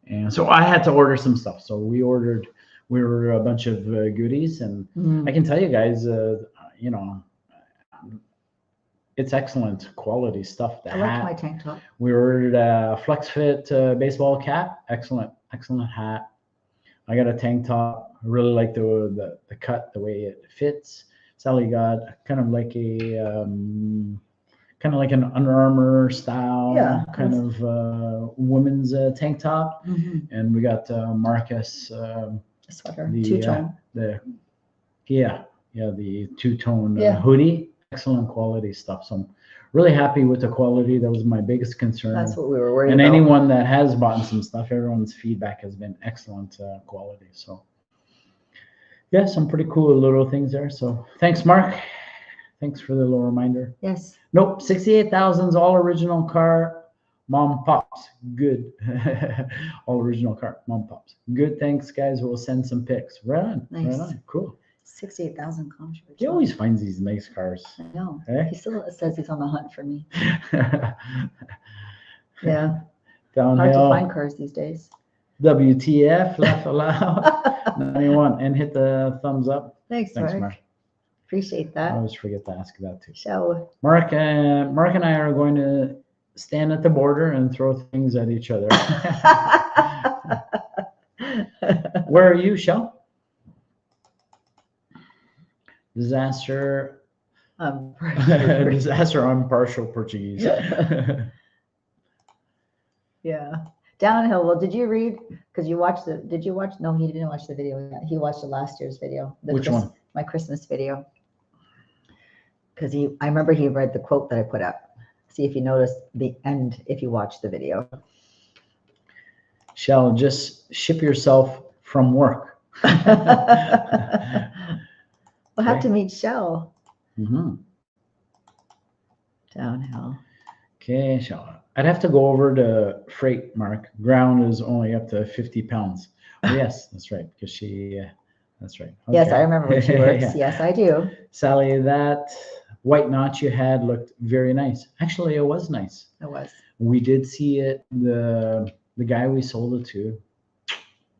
And so I had to order some stuff. So we ordered a bunch of goodies, and I can tell you guys, it's excellent quality stuff. The I like hat, my tank top. we ordered a Flex Fit baseball cap. Excellent hat. I got a tank top. I really like the cut, the way it fits. Sally got kind of like an Under Armour style, Yeah, kind of women's tank top, Mhm. and we got Marcus A sweater, the two-tone. the two-tone Yeah. hoodie. Excellent quality stuff. So I'm really happy with the quality. That was my biggest concern. That's what we were worried And about. anyone that has bought some stuff, everyone's feedback has been excellent quality. So yeah, some pretty cool little things there. So thanks, Mark. Thanks for the little reminder. Yes. Nope, 68,000's all original car, mom pops. Good. All original car, mom pops. Good, thanks, guys. We'll send some pics. Right on. Nice. Right on. Cool. 68,000 contributions. He always finds these nice cars. I know. Eh? He still says he's on the hunt for me. Yeah. Hard to Downhill. find cars these days. WTF, laugh aloud. 91, and hit the thumbs up. Thanks, Thanks, Mark. Mark. Appreciate I that. always forget to ask that too. Shall Mark and I are going to stand at the border and throw things at each other. Where are you, Shell? Disaster. Disaster on partial Portuguese. Yeah. Downhill. Well, did you read? Because you watched the. Did you watch? No, he didn't watch the video yet. He watched the last year's video. Which one? My Christmas video. Because I remember he read the quote that I put up. See if you noticed the end if you watch the video. Shell, just ship yourself from work. We'll have to meet Shell. Mm-hmm. Downhill. Okay, Shell. I'd have to go over to freight, Mark. Ground is only up to 50 pounds. Oh, yes, that's right. Because that's right. Yes, Okay. I remember where she works. Yeah. Yes, I do. Sally, that white notch you had looked very nice. Actually, it was nice. It was. We did see it. The guy we sold it to,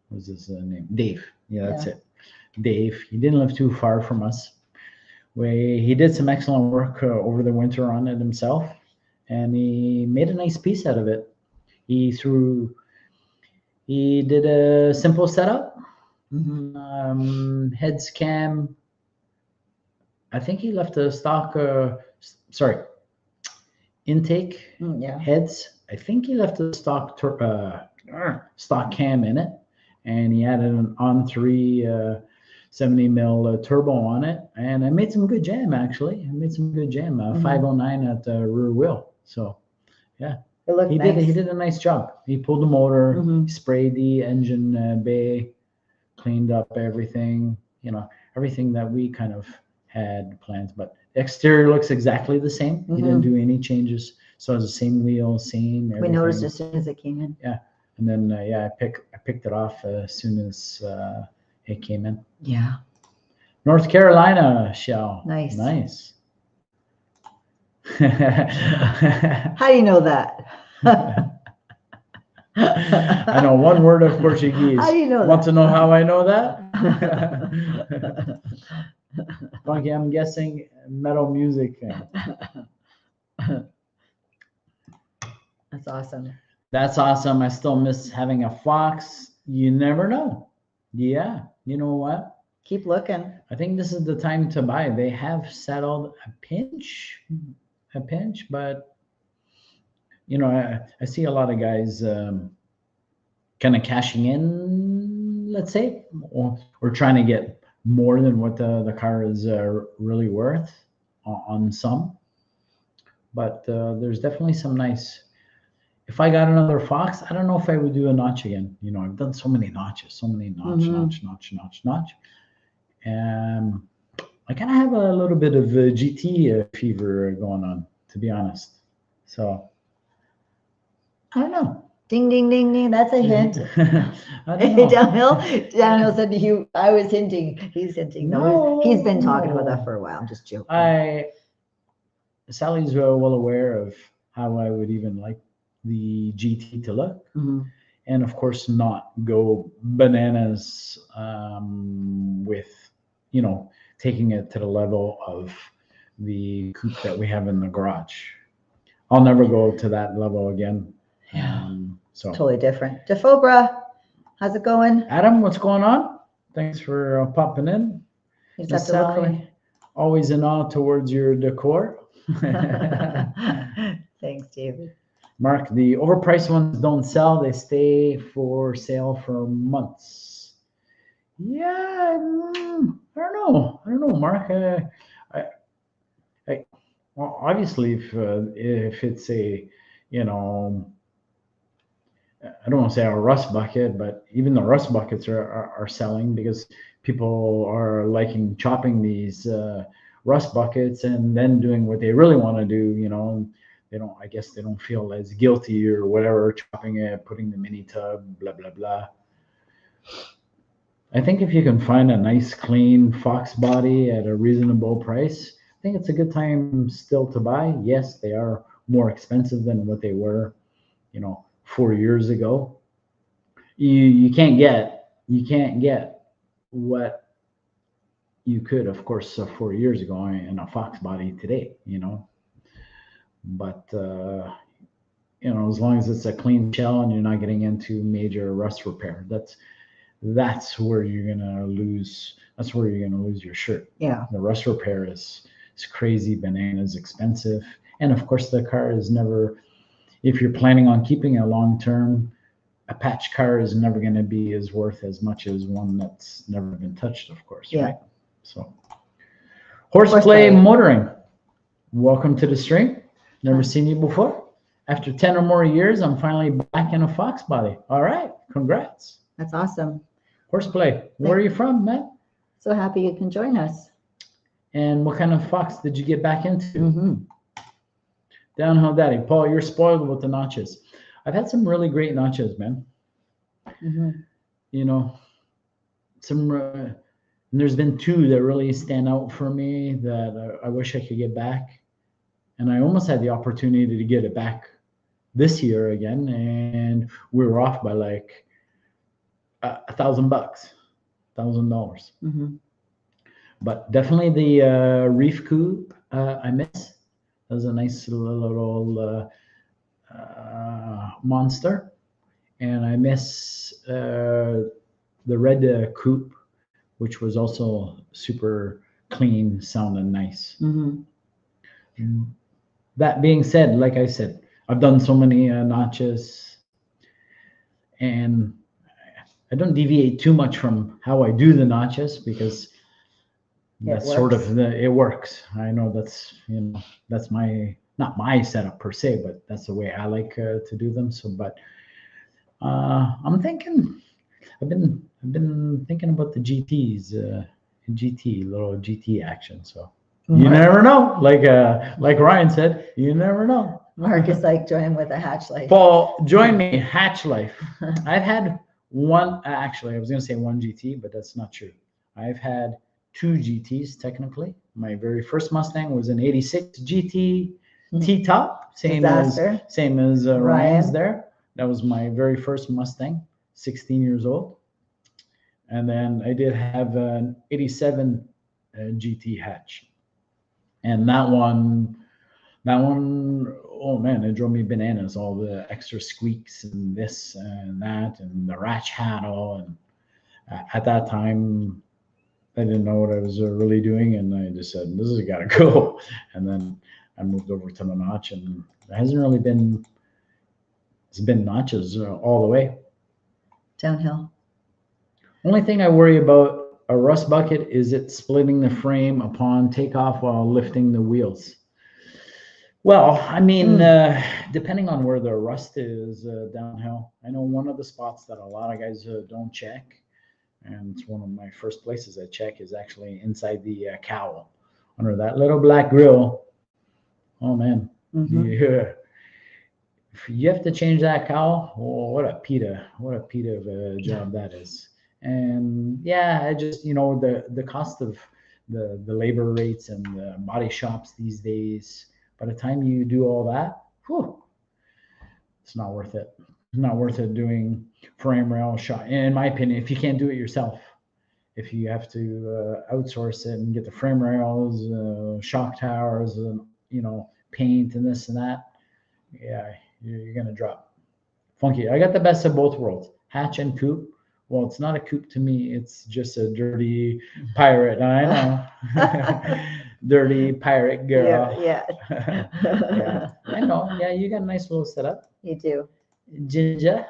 what was his name? Dave. Yeah, that's it. Dave. He didn't live too far from us. He did some excellent work over the winter on it himself, and he made a nice piece out of it. He did a simple setup. Mm-hmm. Heads cam. I think he left a stock. Intake heads. I think he left a stock cam in it, and he added an on-3 70 mil turbo on it, and I made some good jam actually. 509 at the rear wheel. So yeah, it looked he did a nice job. He pulled the motor, sprayed the engine bay, cleaned up everything. Everything that we kind of had plans, but the exterior looks exactly the same. He didn't do any changes. So it's the same wheel, same everything. We noticed as soon as it came in. Yeah. And then I picked it off as soon as it came in. Yeah. North Carolina, Shell. Nice. How do you know that? I know one word of Portuguese. How do you know Want that? to know how I know that? Okay, I'm guessing metal music fan. That's awesome. That's awesome. I still miss having a Fox. You never know. Yeah. You know what? Keep looking. I think this is the time to buy. They have settled a pinch, but I see a lot of guys kind of cashing in, let's say, or trying to get more than what the car is really worth on some. But there's definitely some nice. If I got another Fox, I don't know if I would do a notch again. I've done so many notches, notch. I kind of have a little bit of GT fever going on, to be honest. So I don't know. Ding, ding, ding, ding. That's a hint. I don't know. Downhill said to you, I was hinting. He's hinting. No, he's been talking about that for a while. I'm just joking. Sally's well aware of how I would even like the GT to look. And of course not go bananas with taking it to the level of the coupe that we have in the garage. I'll never go to that level again. So Totally different. DeFobra, how's it going? Adam, what's going on? Thanks for popping in. You just Miss have to look Sally, always in awe towards your decor. Thanks, David. Mark, the overpriced ones don't sell. They stay for sale for months. Yeah, I don't know, Mark. Well, obviously, if it's a, you know, I don't want to say a rust bucket, but even the rust buckets are selling because people are liking chopping these rust buckets and then doing what they really want to do. You know, I guess they don't feel as guilty or whatever, chopping it, putting the mini tub, blah, blah, blah. I think if you can find a nice, clean Foxbody at a reasonable price, I think it's a good time still to buy. Yes, they are more expensive than what they were, 4 years ago. You can't get what you could, of course, 4 years ago in a Foxbody today, But as long as it's a clean shell and you're not getting into major rust repair, that's where you're gonna lose. That's where you're gonna lose your shirt. Yeah. The rust repair is crazy, bananas expensive, and of course the car is never. If you're planning on keeping it long term, a patch car is never going to be as worth as much as one that's never been touched, of course. Yeah. Right. So, Horseplay Motoring, welcome to the stream. Never seen you before. After 10 or more years, I'm finally back in a Foxbody. All right, congrats. That's awesome. Horseplay, where are you from, man? So happy you can join us. And what kind of Fox did you get back into? Mm-hmm. Downhill Daddy. Paul, you're spoiled with the notches. I've had some really great notches, man. Mm-hmm. And there's been two that really stand out for me that I wish I could get back. And I almost had the opportunity to get it back this year again. And we were off by like $1,000, $1,000. Mm-hmm. But definitely the Reef Coupe I miss. That was a nice little monster. And I miss the red coupe, which was also super clean, sounding nice. Mm-hmm. That being said, like I said, I've done so many notches, and I don't deviate too much from how I do the notches because that's sort of it works. I know that's that's not my setup per se, but that's the way I like to do them. So, but I'm thinking, I've been thinking about the GTs, little GT action. So you never know. Like Ryan said, you never know. Mark is like join with a hatch life. Paul, join me, hatch life. I've had one. Actually, I was gonna say one GT, but that's not true. I've had 2 GTs technically. My very first Mustang was an '86 GT T-top, same as Ryan's there. That was my very first Mustang, 16 years old. And then I did have an '87 GT hatch, and that one, oh man, it drove me bananas. All the extra squeaks and this and that, and the ratch handle, and at that time, I didn't know what I was really doing, and I just said, "This has got to go." And then I moved over to the notch, and it hasn't really been. It's been notches all the way. Downhill. Only thing I worry about a rust bucket is it splitting the frame upon takeoff while lifting the wheels. Well, I mean, depending on where the rust is downhill. I know one of the spots that a lot of guys don't check, and it's one of my first places I check, is actually inside the cowl, under that little black grill. Oh man, yeah. If you have to change that cowl, oh, what a PETA of a job that is. And yeah, I just, the cost of the labor rates and the body shops these days, by the time you do all that, it's not worth it. It's not worth it doing frame rail shot. In my opinion, if you can't do it yourself, if you have to outsource it and get the frame rails, shock towers, and paint and this and that, yeah, you're gonna drop. Funky. I got the best of both worlds, hatch and coupe. Well, it's not a coupe to me. It's just a dirty pirate. I know. Dirty pirate girl. Yeah. Yeah, I know. Yeah, you got a nice little setup. You do. Ginger.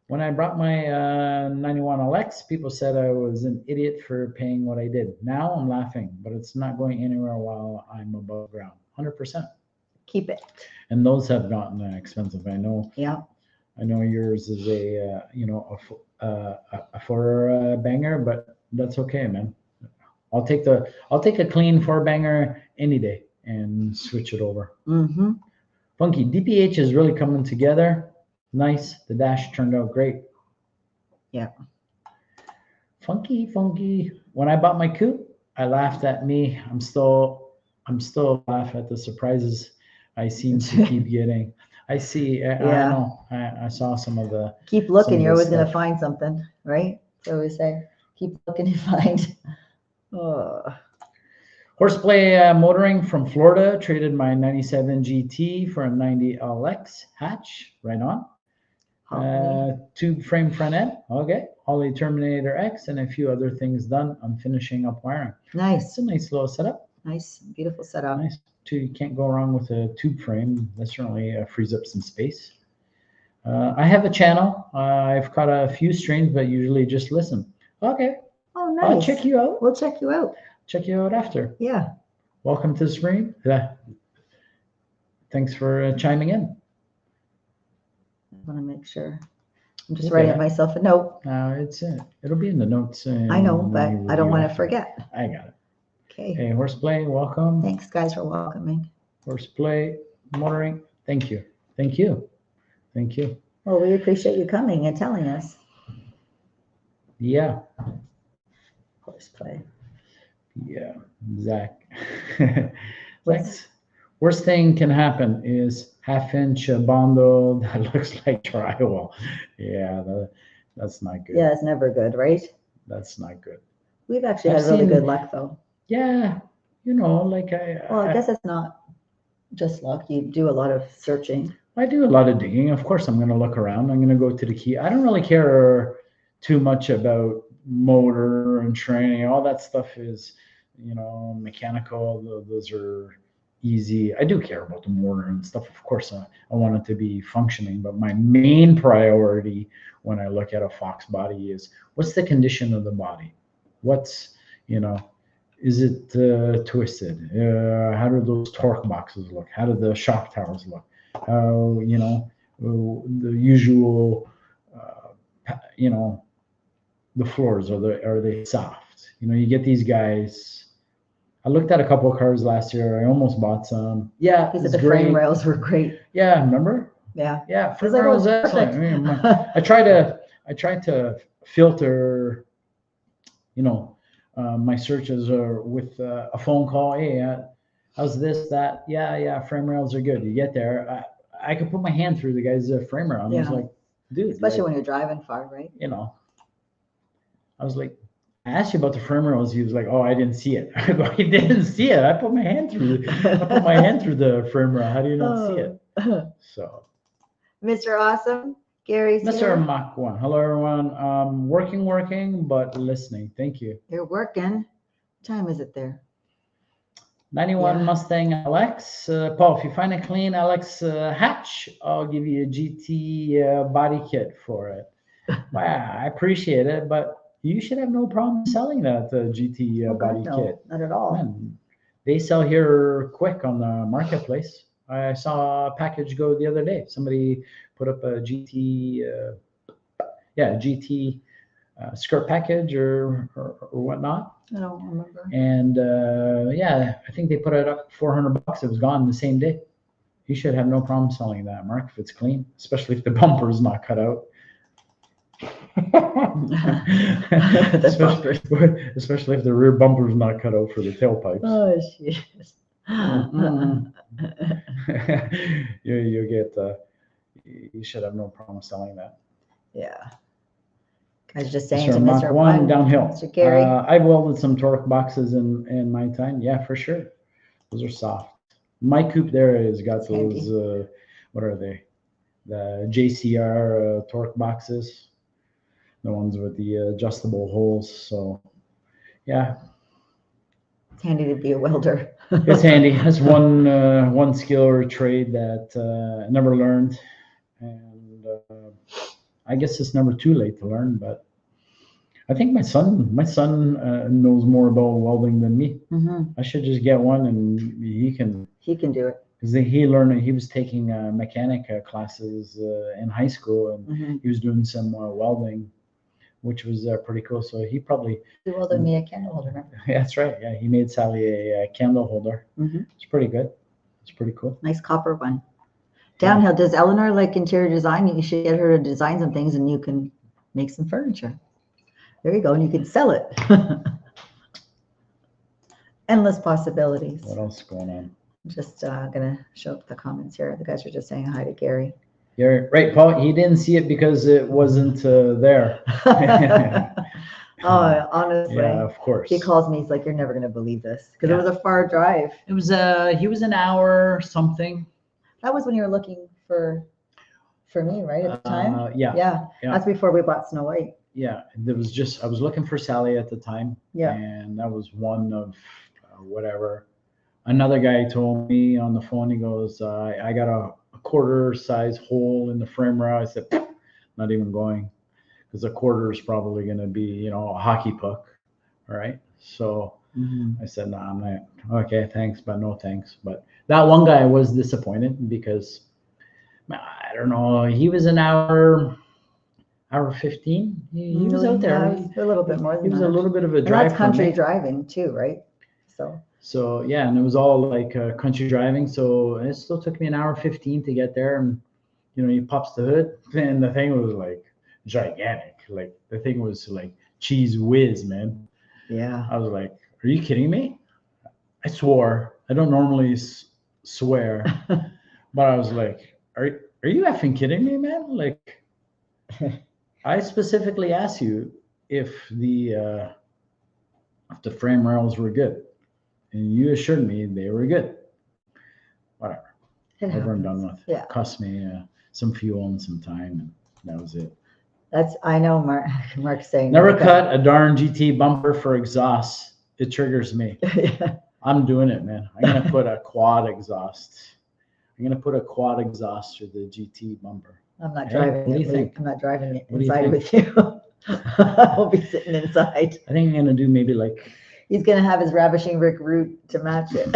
When I brought my 91 LX, people said I was an idiot for paying what I did. Now I'm laughing, but it's not going anywhere while I'm above ground. 100%. Keep it. And those have gotten expensive. I know. Yeah. I know yours is a four banger, but that's okay, man. I'll take a clean four banger any day and switch it over. Mm-hmm. Funky. DPH is really coming together. Nice. The dash turned out great. Yeah. Funky. When I bought my coupe, I laughed at me. I'm still laugh at the surprises I seem to keep getting. I see. I know. I saw some of the. Keep looking. You're always going to stuff. find something, right? So we say, keep looking and find. Oh. Horseplay motoring from Florida. Traded my 97 GT for a 90 LX hatch. Right on. Tube frame front end. Okay. Holly Terminator X and a few other things done. I'm finishing up wiring. Nice. It's a nice little setup. Nice. Beautiful setup. Nice. You can't go wrong with a tube frame. That certainly frees up some space. I have a channel. I've got a few streams, but usually just listen. Okay. Oh, nice. I'll check you out. We'll check you out. Check you out after. Yeah. Welcome to the stream. Thanks for chiming in. I want to make sure. I'm just writing myself a note. It'll be in the notes. I know, but I don't want to forget. I got it. Okay. Hey, Horseplay, welcome. Thanks, guys, for welcoming. Horseplay, motoring. Thank you. Well, we appreciate you coming and telling us. Yeah. Horseplay. Yeah, Zach. Thanks. Worst thing can happen is half-inch bondo that looks like drywall. Yeah, that's not good. Yeah, it's never good, right? That's not good. We've actually had really good luck, though. Yeah, I guess it's not just luck. You do a lot of searching. I do a lot of digging. Of course, I'm going to look around. I'm going to go to the key. I don't really care too much about motor and training. All that stuff is, mechanical. Those are easy. I do care about the motor and stuff. Of course, I want it to be functioning. But my main priority when I look at a Foxbody is what's the condition of the body? What's, is it twisted? How do those torque boxes look? How do the shock towers look? How, the usual, the floors, are they soft? You get these guys. I looked at a couple of cars last year. I almost bought some. Yeah, because the frame rails were great. Yeah, remember? Yeah. Frame rails excellent. I tried to filter, my searches with a phone call. Hey, how's this, that? Yeah, frame rails are good. You get there, I could put my hand through the guy's frame rail. And I was like, dude. Especially when you're driving far, right? I was like, I asked you about the frame rails. He was like, oh, I didn't see it. I go, you didn't see it. I put my hand through the frame rail. How do you not see it? So, Mr. Awesome, Gary's Mr. here. Mach 1. Hello, everyone. Working, but listening. Thank you. You're working. What time is it there? 91 Mustang LX. Paul, if you find a clean LX hatch, I'll give you a GT body kit for it. Wow, I appreciate it, but you should have no problem selling that GT body kit. Not at all. Man, they sell here quick on the marketplace. I saw a package go the other day. Somebody put up a GT, GT skirt package or whatnot. I don't remember. And I think they put it up $400. It was gone the same day. You should have no problem selling that, Mark, if it's clean, especially if the bumper is not cut out. especially if the rear bumper is not cut out for the tailpipes. Oh, shit. You should have no problem selling that. Yeah. I was just saying Mr. to Mach Mr. 1 downhill. Mr. Gary. I've welded some torque boxes in my time. Yeah, for sure. Those are soft. My coupe there has got Handy. those, what are they? The JCR torque boxes, the ones with the adjustable holes. So, yeah, It's handy to be a welder. it's handy. That's one skill or trade that I never learned, and I guess it's never too late to learn. But I think my son knows more about welding than me. Mhm. I should just get one, and he can. He can do it. Because he learned, he was taking mechanic classes in high school, and Mhm. he was doing some welding, which was pretty cool. So he probably, He welded me a candle holder. Remember? yeah, that's right. Yeah, he made Sally a candle holder. Mhm. It's pretty good. It's pretty cool. Nice copper one. Downhill, does Eleanor like interior design? You should get her to design some things and you can make some furniture. There you go, and you can sell it. Endless possibilities. What else is going on? Just gonna show up the comments here. The guys are just saying hi to Gary. Gary, right, Paul? He didn't see it because it wasn't there. Oh, honestly, Yeah, of course. he calls me. He's like, "You're never gonna believe this," because Yeah. it was a far drive. It was he was an hour something. That was when you were looking for me, right, at the time. Yeah. Yeah, Yeah. that's before we bought Snow White. Yeah, there was just I was looking for Sally at the time. Yeah. And that was one of whatever. Another guy told me on the phone. He goes, "I got a quarter size hole in the frame rail." I said, "Not even going, because a quarter is probably going to be a hockey puck, all right?" So I said, "No, I'm not. Okay, thanks, but no thanks." But that one guy was disappointed because I don't know. He was an hour 15. He was out there. Yeah, a little bit more than He was that. a little bit of a And drive that's for country me. driving too, right? So yeah, and it was all like country driving. So it still took me an hour 15 to get there. And he pops the hood, and the thing was like gigantic. Like the thing was like cheese whiz, man. Yeah. I was like, "Are you kidding me?" I swore. I don't normally swear, but I was like, "Are you effing kidding me, man?" Like, I specifically asked you if the frame rails were good, and you assured me they were good. Whatever. Over and done with. Yeah. Cost me some fuel and some time, and that was it. I know Mark's saying. Never cut a darn GT bumper for exhaust. It triggers me. Yeah. I'm doing it, man. I'm gonna put a quad exhaust. I'm gonna put a quad exhaust through the GT bumper. I'm not Hey, driving. what do you think? I'm not driving it What do you inside think? with you. I'll be sitting inside. I think I'm gonna do maybe like He's gonna have his Ravishing Rick route to match it.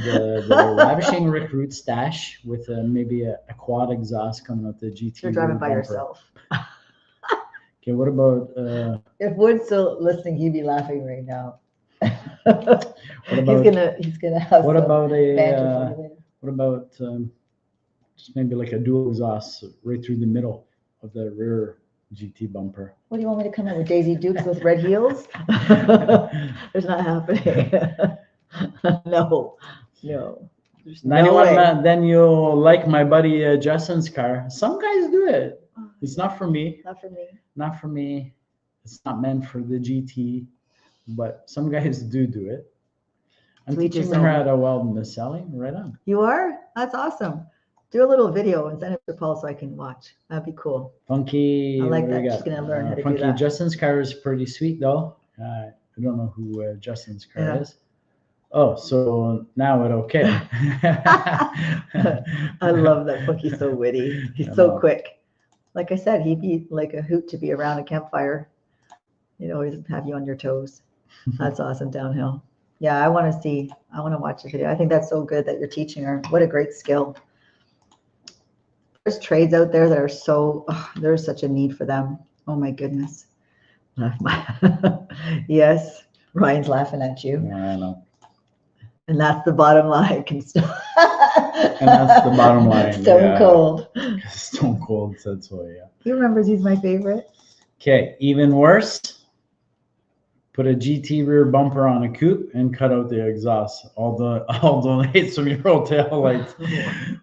the Ravishing Rick Root stash with maybe a quad exhaust coming out the GT. You're driving rear by bumper. yourself. Okay, what about If Wood's still listening, he'd be laughing right now. about- he's gonna have what some about banter for a you later. what about just maybe like a dual exhaust right through the middle of the rear GT bumper? What do you want me to come up with? Daisy Dukes with red heels? There's not happening. No. There's no 91 way. then you'll like my buddy Justin's car. Some guys do it. It's not for me. Not for me. Not for me. It's not meant for the GT, but some guys do it. I'm Sweet teaching yourself. her how to weld, Miss Sally. Right on. You are? That's awesome. Do a little video and send it to Paul so I can watch. That'd be cool. Funky. I like what do we that. She's got? gonna learn how to do Funky. that. Justin's car is pretty sweet though. I don't know who Justin's car Yeah. is. Oh, so now it okay. I love that Funky's so witty. He's I so know. quick. Like I said, he'd be like a hoot to be around a campfire. He'd always have you on your toes. That's awesome. Downhill. Yeah, I want to watch the video. I think that's so good that you're teaching her. What a great skill. There's trades out there that are there's such a need for them. Oh my goodness. Yes, Ryan's laughing at you. I know. And that's the bottom line. And that's the bottom line, Stone yeah. Cold. Stone Cold said so, yeah. He remembers he's my favorite. Okay, even worse. Put a GT rear bumper on a coupe and cut out the exhaust. I'll donate some Euro tail lights.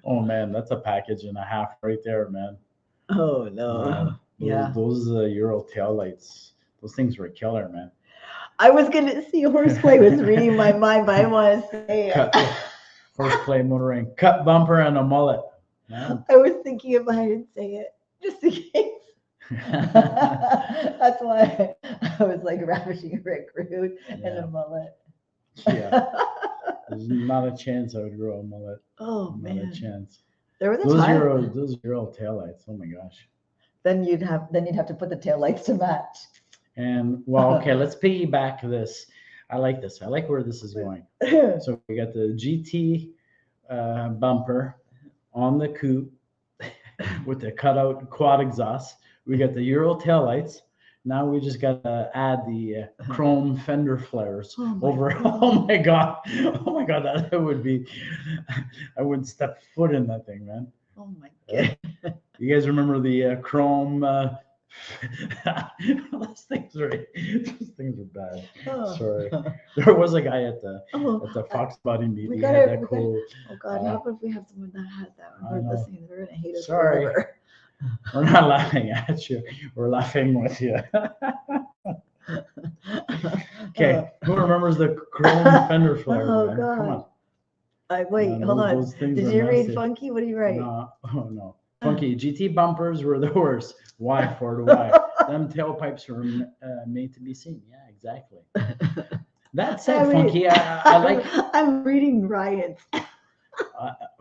Oh man, that's a package and a half right there, man. Oh no. Yeah. Those Euro taillights, those things were killer, man. I was gonna see horseplay was reading my mind, but I want to say Cut, it. horseplay motoring, cut bumper and a mullet. Man. I was thinking if I didn't say it, just in case. That's why I was like ravishing Rick Rude and Yeah. a mullet. Yeah. There's not a chance I would grow a mullet. Oh Not man, a chance. there was a Those time. those Euro taillights. Oh my gosh. Then you'd have to put the taillights to match. And well, okay, let's piggyback this. I like this. I like where this is going. So we got the GT bumper on the coupe with the cutout quad exhaust. We got the Euro taillights. Now we just got to add the chrome fender flares over. Oh my god! Oh my god! That would be. I wouldn't step foot in that thing, man. Oh my god! You guys remember the chrome? Those things are bad. Oh. Sorry. There was a guy at the Foxbody meeting. He had that cool. Oh god! How if we have someone that has that? I We're know. listening. They're gonna hate us Sorry. forever. We're not laughing at you. We're laughing with you. Okay. Who remembers the chrome fender flares? Oh, man? God. Come on. Wait, Man, hold on. those things Did are you read massive. Funky? What did you write? No, oh no. Funky GT bumpers were the worst. Why? For why? Them tailpipes were made to be seen. Yeah, exactly. That said, Funky, I like. I'm reading Ryan's.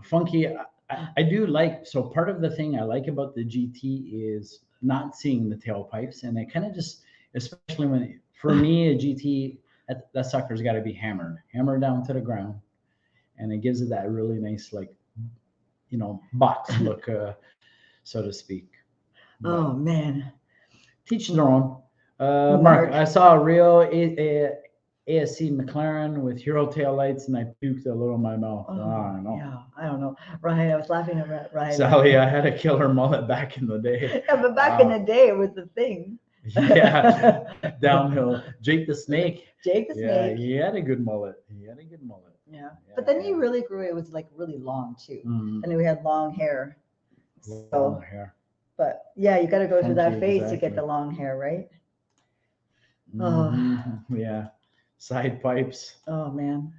Funky, I do like. So part of the thing I like about the GT is not seeing the tailpipes, and it kind of just, especially when for me a GT, that sucker's got to be hammered down to the ground, and it gives it that really nice box look, so to speak. Oh man, Teach their own. Mark, I saw a real ASC McLaren with Hero taillights, and I puked a little in my mouth. Oh, I know. yeah, I don't know. Ryan, I was laughing at Ryan. Sally, I had a killer mullet back in the day. Yeah, but back in the day, it was the thing. Yeah, downhill. Jake the Snake. Jake the Yeah, Snake. he had a good mullet. Yeah, but then he really grew. It was like really long too. Mm, And then we had long hair. long So, hair. but yeah, you got to go through that Funky, phase to exactly. get the long hair, right? Mhm, yeah, side pipes. Oh man,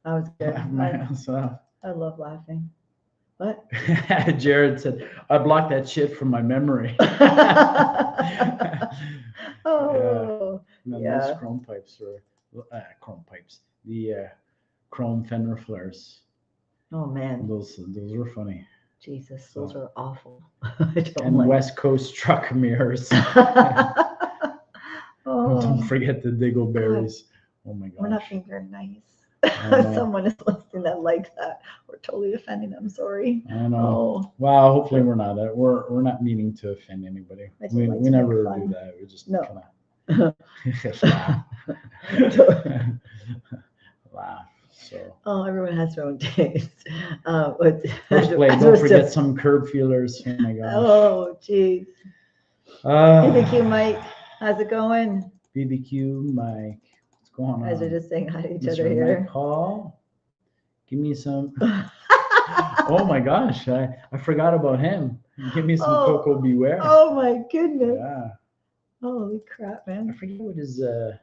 that was good. I love laughing. What? Jared said, I blocked that shit from my memory. Oh, Man, yeah. those chrome pipes were the chrome fender flares. Oh man, Those were funny. Jesus, those are awful. I don't And like. West Coast truck mirrors. Oh, Don't forget the Diggleberries. Oh my we're not gosh. being very nice. know. Someone is listening that likes that. We're totally offending them. Sorry. I know. Oh, Well, hopefully we're not. We're not meaning to offend anybody. I just We like to never make do fun. that. We just No. kind of laugh. So. Oh, everyone has their own taste. But Horseplay, don't forget some curb feelers. Oh my gosh. Oh, jeez. BBQ Mike, how's it going? BBQ Mike. What's going on? Guys are just saying hi to each Mr. other here. Mike Paul. Give me some. Oh my gosh. I forgot about him. Give me some Coco Beware. Oh my goodness. Yeah. Holy crap, I man. forget what his Yeah.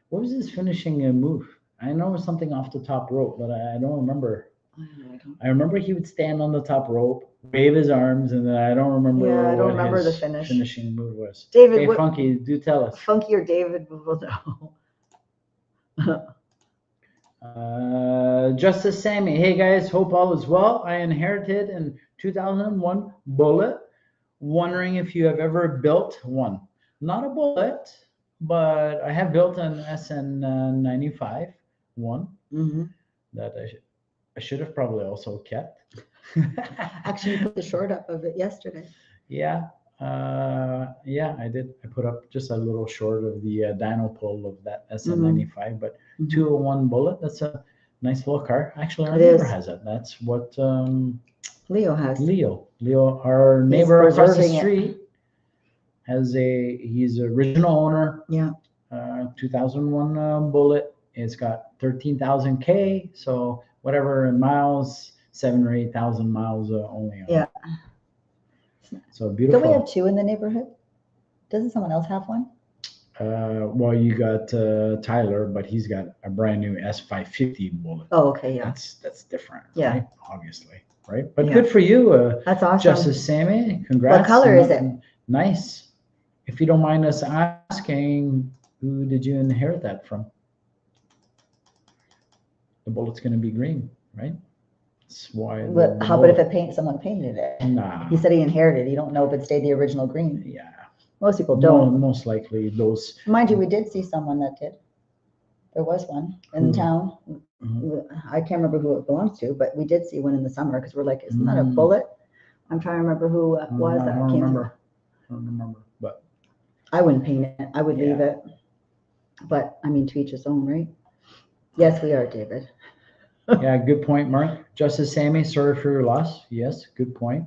what was his finishing move? I know it was something off the top rope, but I don't remember. I remember he would stand on the top rope, wave his arms, and then I don't remember. Yeah, I don't what remember his the finish. finishing move was. David, Hey, what, Funky, do tell us. Funky or David will know. Justice Sammy, hey guys, hope all is well. I inherited in 2001 Bullet. Wondering if you have ever built one. Not a Bullet, but I have built an SN95 one that I should have probably also kept. Actually, you put the short up of it yesterday. Yeah, I did. I put up just a little short of the dyno pull of that SN95, but 201 Bullet. That's a nice little car. Actually, our neighbor has it. That's what Leo has. Leo, our neighbor across the street has he's original owner. Yeah. 2001 Bullet. It's got 13,000 K. So whatever in miles, 7,000 or 8,000 miles only. Yeah. So Don't beautiful. we have two in the neighborhood? Doesn't someone else have one? Well, you got Tyler, but he's got a brand new S550 bullet. Oh, okay, yeah. That's different, Yeah. right? Obviously, right? But Yeah. good for you, That's awesome. Justice Sammy. Congrats. What color is it? Nice. If you don't mind us asking, who did you inherit that from? The bullet's going to be green, right? That's why. But how about if someone painted it? Nah. He said he inherited. You don't know if it stayed the original green. Yeah. Most people don't. Most likely those. Mind you, we did see someone that did. There was one in town. I can't remember who it belongs to, but we did see one in the summer because we're like, isn't that a bullet? I'm trying to remember who it was. I don't remember. But I wouldn't paint it. I would leave it. But I mean, to each his own, right? Yes, we are, David. yeah, good point, Mark. Justice Sammy, sorry for your loss. Yes, good point.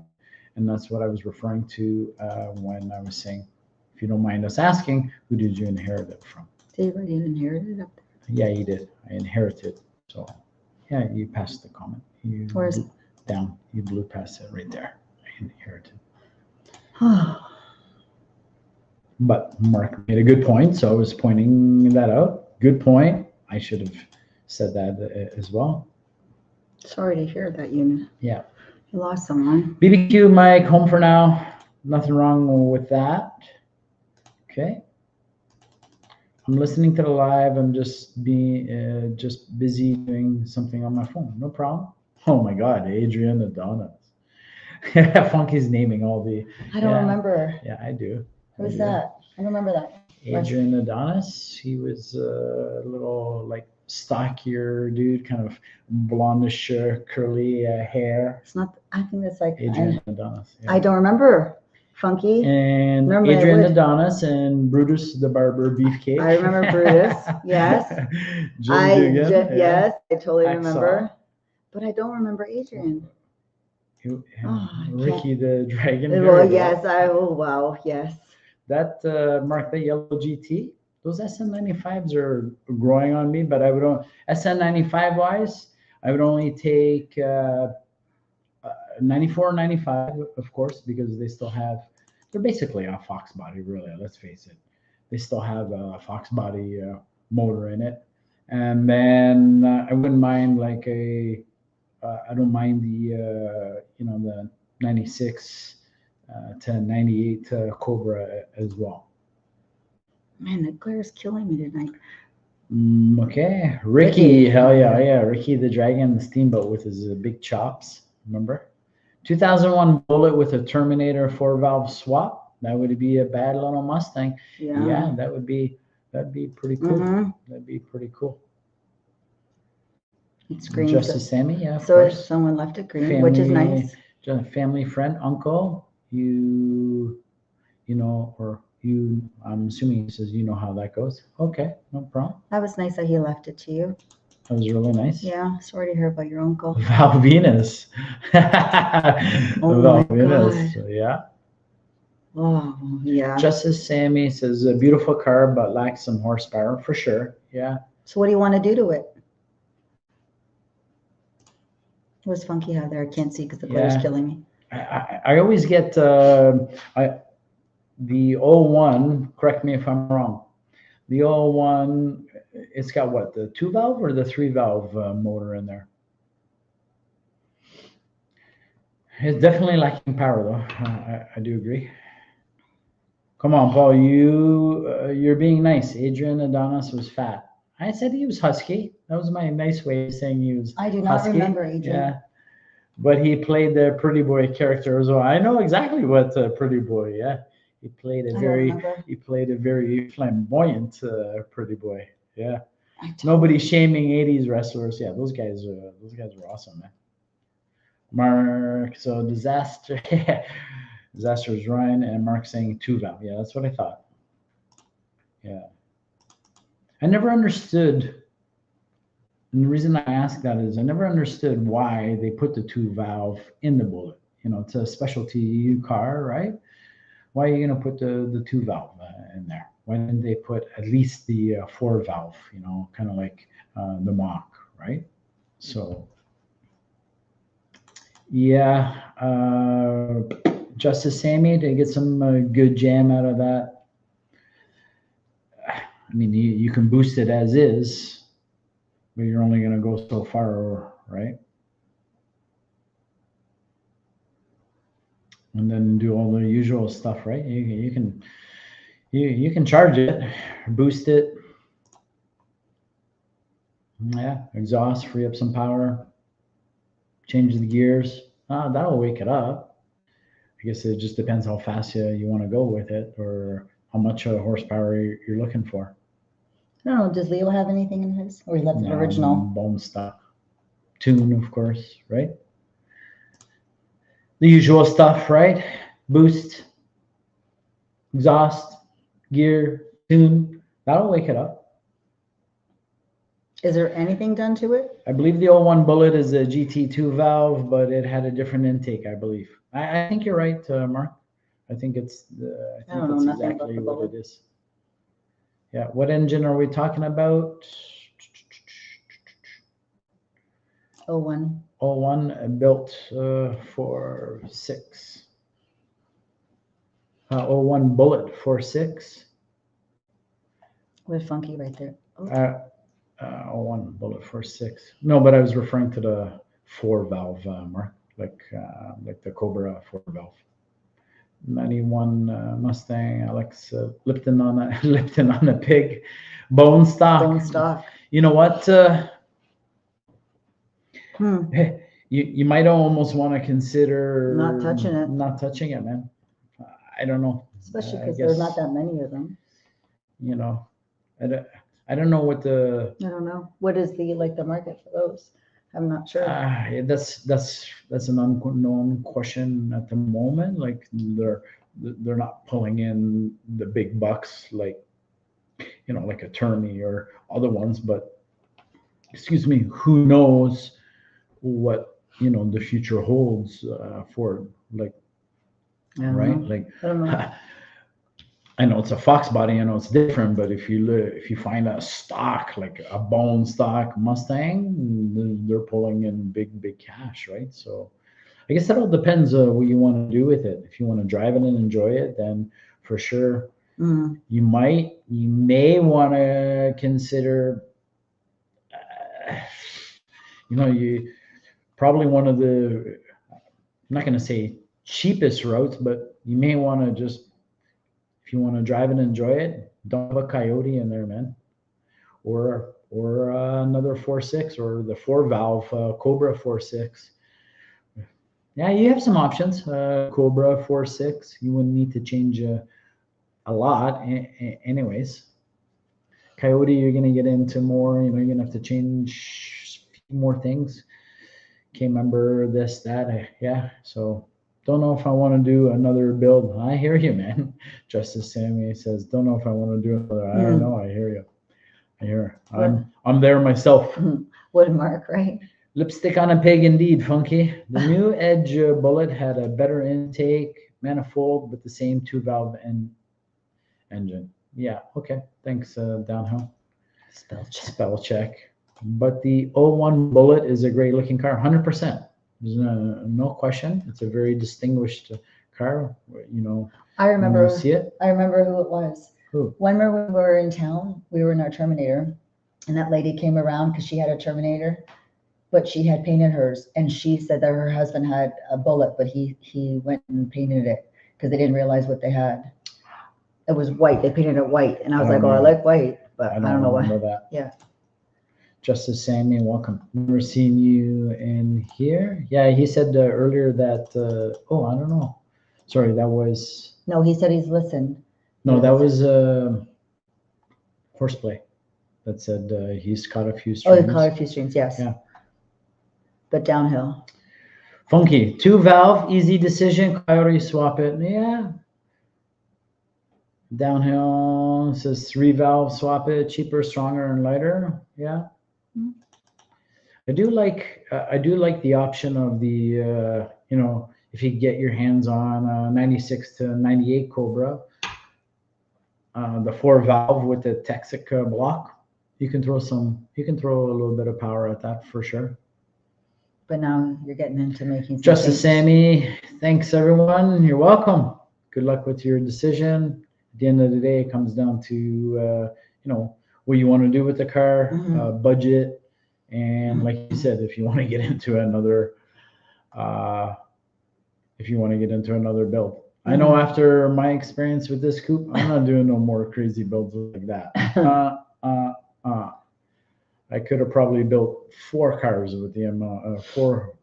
And that's what I was referring to when I was saying, if you don't mind us asking, who did you inherit it from? David, you inherited it up there? Yeah, you did. I inherited. So, yeah, you passed the comment. Where is it? Down. You blew past it right there. I inherited. But Mark made a good point, so I was pointing that out. Good point. I should have said that as well. Sorry to hear that you lost someone. BBQ Mike, home for now. Nothing wrong with that. Okay. I'm listening to the live. I'm just busy doing something on my phone. No problem. Oh my God, Adrian Adonis. Funky's naming all the. I don't remember. Yeah, I do. Who's that? I remember that. Adrian Adonis. He was a little like stockier dude, kind of blondish, curly hair. It's not. I think that's like Adrian Adonis. Yeah. I don't remember. Funky. And Normally Adrian Adonis and Brutus the Barber Beefcake. I remember Brutus. Yes. Yes, I totally remember. But I don't remember Adrian. Ricky the Dragon. Well, yes. Wow. Yes. That Mark, the yellow GT. Those SN95s are growing on me, but I would only SN95 wise, I would only take 94, 95, of course, because they still have. They're basically a Foxbody, really. Let's face it. They still have a Foxbody motor in it, and then I wouldn't mind like I don't mind the the 96 to 98 Cobra as well. Man, the glare is killing me tonight. Okay, Ricky, hell yeah, Ricky the Dragon, the steamboat with his big chops. Remember, 2001 bullet with a Terminator 4-valve swap. That would be a bad little Mustang. Yeah, that'd be pretty cool. That'd be pretty cool. It's green. Justice Sammy, yeah. So if someone left it green, which is nice. Family, friend, uncle, I'm assuming he says you know how that goes. Okay, no problem. That was nice that he left it to you. That was really nice. Yeah, sorry to hear about your uncle. Val Venus. Val Venus. Yeah. Oh, yeah. Justice Sammy says a beautiful car, but lacks some horsepower for sure. Yeah. So what do you want to do to it? What's Funky have there? I can't see because the glare's killing me. I always get the 01, correct me if I'm wrong. The 01, it's got what, the 2-valve or the 3-valve motor in there? It's definitely lacking power though. I do agree. Come on, Paul, you're being nice. Adrian Adonis was fat. I said he was husky. That was my nice way of saying he was I do not husky. remember Adrian. Yeah. But he played the pretty boy character as well. I know exactly what pretty boy. Yeah, he played a very flamboyant pretty boy. Yeah, nobody shaming '80s wrestlers. Yeah, those guys were awesome, man. Mark, so disaster, disaster is Ryan, and Mark saying 2-valve. Yeah, that's what I thought. Yeah, I never understood. And the reason I ask that is I never understood why they put the 2-valve in the bullet. It's a specialty car, right? Why are you going to put the 2-valve in there? Why didn't they put at least the 4-valve, kind of like the Mach, right? So, yeah, Justice Sammy, to get some good jam out of that. I mean, you can boost it as is, but you're only going to go so far, right? And then do all the usual stuff, right? You can charge it, boost it. Yeah, exhaust, free up some power, change the gears. That'll wake it up. I guess it just depends how fast you want to go with it, or how much horsepower you're looking for. I don't know. Does Leo have anything in his? Or he left it original? Bone stock. Tune, of course, right? The usual stuff, right? Boost, exhaust, gear, tune. That'll wake it up. Is there anything done to it? I believe the 01 Bullet is a GT2 valve, but it had a different intake, I believe. I think you're right, Mark. I think it's I don't know nothing about exactly the what Bullet. it is. Yeah, what engine are we talking about? 01. 01 built for 6. 01 Bullet for 6. With funky right there. Oh. 01 Bullet for 6. No, but I was referring to the 4 valve, Mark, like the Cobra 4 valve. 91 Mustang, Alex Lipton on a pig, bone stock. Bone stock. You know what? You might almost want to consider Not touching it. Not touching it, man. I don't know. Especially because there's not that many of them. You know, I don't know what the. I don't know. What is the market for those? I'm not sure. That's an unknown question at the moment. Like they're not pulling in the big bucks like like Attorney or other ones, but excuse me, who knows what the future holds for right? Like I don't know. I know it's a Foxbody, I know it's different, but if you find a stock, like a bone stock Mustang, they're pulling in big cash, right? So I guess that all depends what you want to do with it. If you want to drive it and enjoy it, then for sure you may want to consider you probably one of the, I'm not going to say cheapest routes, but you may want to just, if you want to drive and enjoy it, don't have a Coyote in there, man, or another 4.6 or the 4 valve Cobra 4.6. Yeah, you have some options. Cobra 4.6, you wouldn't need to change a lot, anyways. Coyote, you're gonna get into more. You're gonna have to change a few more things. Can't remember this, that. Yeah, so. Don't know if I want to do another build. I hear you, man. Justice Sammy says, don't know if I want to do another. I don't know. I hear you. I hear. I'm there myself. Wood Mark, right? Lipstick on a pig, indeed, Funky. The new Edge Bullet had a better intake manifold with the same 2 valve engine. Yeah. Okay. Thanks, Downhill. Spell check. But the 01 Bullet is a great looking car. 100%. There's no question. It's a very distinguished car. I remember. When you see it. I remember who it was. Who? When we were in town, we were in our Terminator, and that lady came around because she had a Terminator, but she had painted hers, and she said that her husband had a Bullet, but he went and painted it because they didn't realize what they had. It was white. They painted it white, and I was like, "Oh, I like white," but I don't know why. That. Yeah. Justice Sammy, welcome. Never seen you in here. Yeah, he said earlier that. I don't know. Sorry, that was. No, he said he's listened. No, that was Horseplay. That said he's caught a few streams. Oh, he caught a few streams. Yes. Yeah. But downhill. Funky 2 valve, easy decision. Coyote, swap it. Yeah. Downhill says 3 valve, swap it. Cheaper, stronger, and lighter. Yeah. I do like the option of the if you get your hands on 96 to 98 Cobra, the 4 valve with the Texic block, you can throw a little bit of power at that for sure. But now you're getting into making some Justice things. Sammy, thanks everyone. You're welcome. Good luck with your decision. At the end of the day, it comes down to what you want to do with the car, budget, and like you said, if you want to get into another build. I know after my experience with this coupe, I'm not doing no more crazy builds like that. I could have probably built 4 cars with the amount four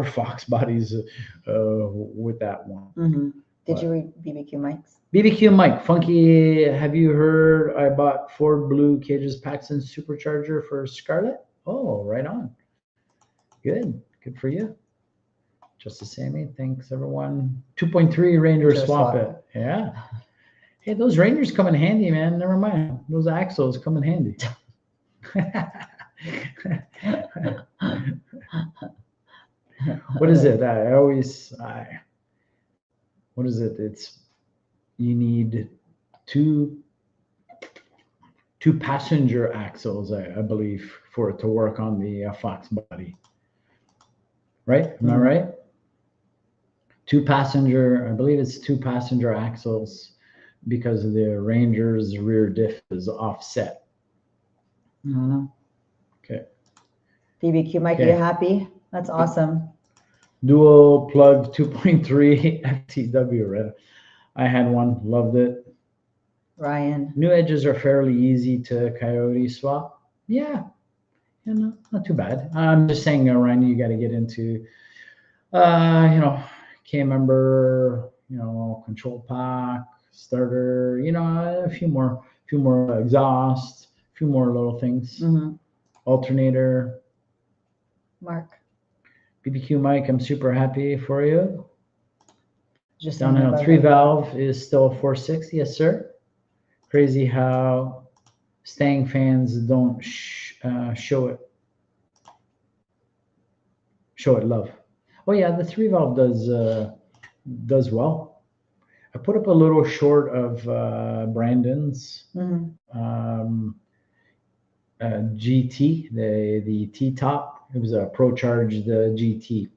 Fox bodies with that one. Did you read BBQ mics? BBQ Mike, Funky, have you heard I bought 4 blue Cages Paxton supercharger for Scarlett? Oh, right on. Good for you. Justice Sammy, thanks everyone. 2.3 Ranger swap it. Yeah. Hey, those Rangers come in handy, man. Never mind. Those axles come in handy. What is it? What is it? You need two passenger axles, I believe, for it to work on the Foxbody. Right? Am I right? I believe it's 2 passenger axles because of the Ranger's rear diff is offset. I don't know. Okay. BBQ Mike, are you happy? That's awesome. Dual plug 2.3 FTW, right? I had one, loved it. Ryan. New edges are fairly easy to Coyote swap. Yeah, not too bad. I'm just saying, Ryan, you got to get into, K-member, control pack, starter, a few more exhaust, a few more little things. Alternator. Mark. BBQ Mike, I'm super happy for you. Just Downhill 3-valve is still 4.6, yes sir. Crazy how Mustang fans don't show it love. Oh yeah, the 3-valve does well. I put up a little short of Brandon's GT, the T-top. It was a Pro Charge, the GT.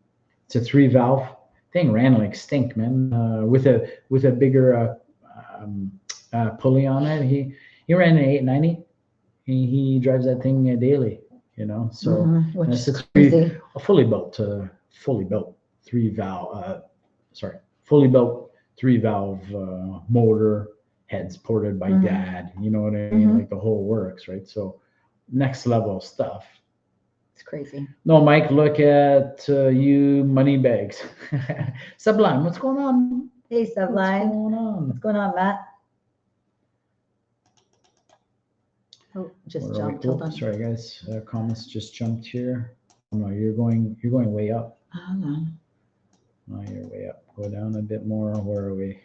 It's a 3-valve. Thing ran like stink, man. With a bigger pulley on it. He ran an 890. He drives that thing daily, So it's a fully built 3-valve. Fully built 3-valve motor, heads ported by Dad. You know what I mean? Like the whole works, right? So next level stuff. It's crazy. No, Mike, look at you money bags. Sublime, what's going on? Hey, Sublime. What's going on, Matt? Oh, just jumped. Hold on. Sorry, guys. Comments just jumped here. No, you're going way up. Hold on. No, you're way up. Go down a bit more. Where are we?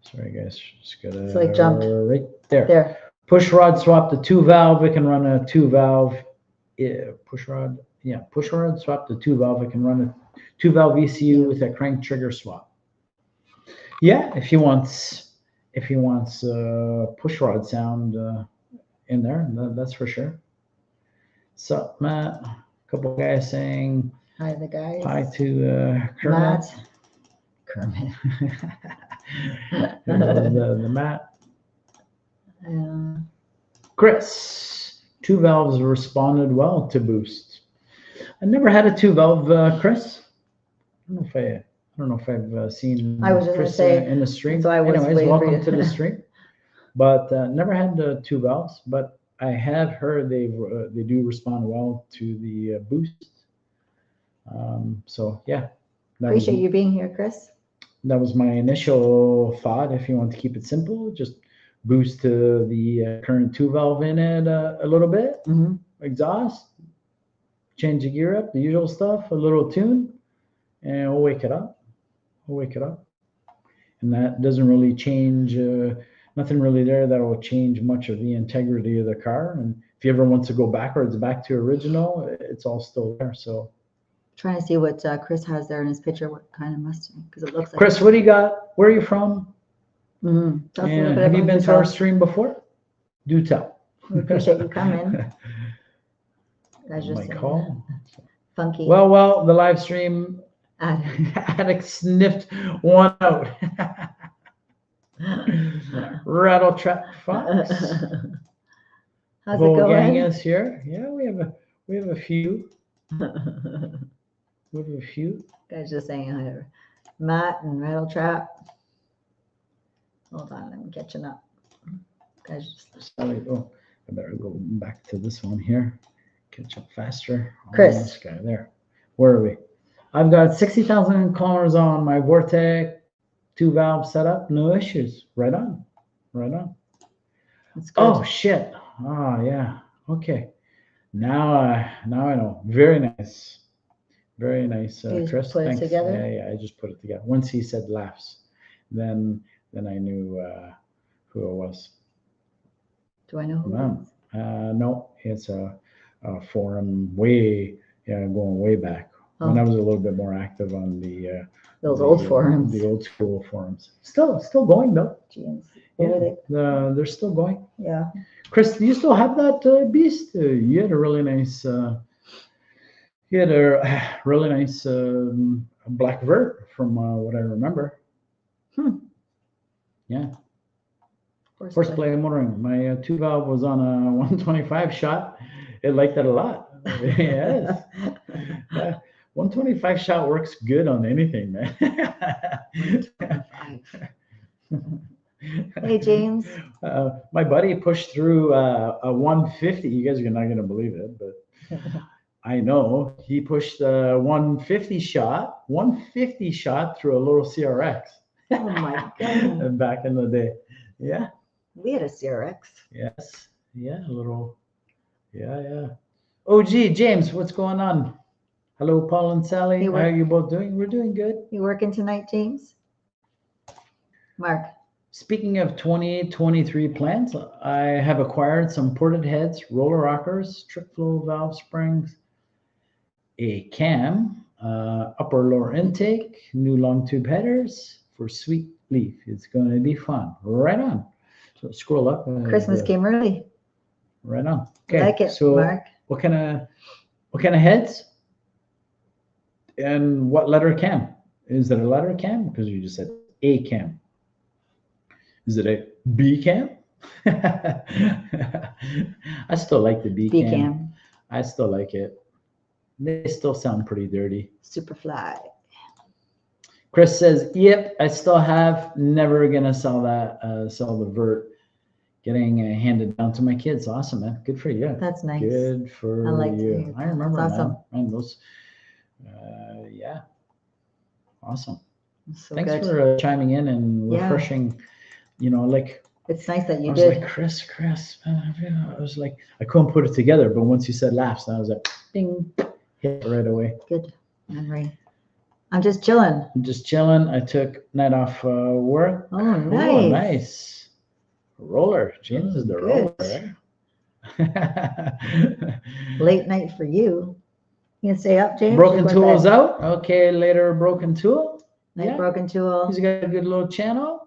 Sorry, guys. Just gotta. It's like jumped. Right there. There. Push rod swap the 2-valve. It can run a 2-valve. Push rod swap the 2-valve. It can run a 2-valve ECU with a crank trigger swap. Yeah, if he wants push rod sound in there, that's for sure. Sup, Matt? A couple guys saying hi, the guys. Hi to Kermit. Kermit. the Matt. Chris, 2-valves responded well to boost. I never had a 2-valve, Chris. I don't know if I've seen Chris in the stream. So anyways, welcome to the stream. But never had 2-valves, but I have heard they do respond well to the boost. So yeah. Appreciate you being here, Chris. That was my initial thought. If you want to keep it simple, just boost to the current 2-valve in it a little bit. Exhaust, change the gear up, the usual stuff, a little tune, and we'll wake it up. And that doesn't really change, nothing really there that will change much of the integrity of the car. And if he ever wants to go backwards, back to original, it's all still there. So trying to see what Chris has there in his picture, what kind of Mustang, because it looks like. Chris, what do you got? Where are you from? And have you been to our stream before? Do tell. We appreciate you coming. My call. Funky. Well, the live stream Addict. addict sniffed one out. Rattle Trap Fox. How's Whole it gang going? is here. Yeah, we have a few. We have a few. Guys just saying hi to Matt and Rattle Trap. Hold on, I'm catching up. Guys just Sorry. Oh, I better go back to this one here. Catch up faster. Chris. Oh, this guy there. Where are we? I've got 60,000 kilometers on my Vortec 2-valve setup. No issues. Right on. Right on. That's good. Oh shit. Oh yeah. Okay. Now I know. Very nice. Very nice, You just Chris. put it Thanks. together? Yeah. I just put it together. Once he said laughs, then I knew who it was. Do I know who Wow. it is? No, it's a forum going way back when I was a little bit more active on the Those old the, forums. the old school forums. Still going though. GNC. Yeah, What are they? they're still going. Yeah. Chris, do you still have that beast? You had a really nice. You had a really nice black vert from what I remember. Yeah. Horseplay motoring. My 2-valve was on a 125 shot. It liked it a lot. Yes. 125 shot works good on anything, man. 125. Hey, James. My buddy pushed through a 150. You guys are not going to believe it, but I know he pushed a 150 shot through a little CRX. Oh my God. Back in the day. Yeah. We had a CRX. Yes. Yeah. A little. Yeah. Oh, gee, James, what's going on? Hello, Paul and Sally. Hey, How are you both doing? We're doing good. You working tonight, James? Mark. Speaking of 2023 plans, I have acquired some ported heads, roller rockers, trick flow valve springs, a cam, upper lower intake, new long tube headers for Sweet Leaf. It's going to be fun. Right on. So scroll up. Christmas came early. Right on. Okay. Like it, so Mark. What kind of heads? And what letter cam? Is it a letter cam? Because you just said A cam. Is it a B cam? I still like the B cam. I still like it. They still sound pretty dirty. Superfly. Chris says, "Yep, I still have. Never gonna sell the vert. Getting handed down to my kids. Awesome, man. Good for you. That's nice. Good for I like you. I remember That's awesome. man. Those. Yeah. Awesome. So Thanks good. for chiming in and refreshing. Like. It's nice that you I was did. like, Chris, man, I was like, I couldn't put it together, but once you said laughs, I was like, ding, hit it right away. Good memory. I'm just chilling. I'm just chilling. I took night off work. Oh, nice. Oh, nice. Roller. James is the Good. roller. Late night for you. You can stay up, James? Broken Tool's out. Okay, later, Broken Tool. Night Broken Tool. He's got a good little channel.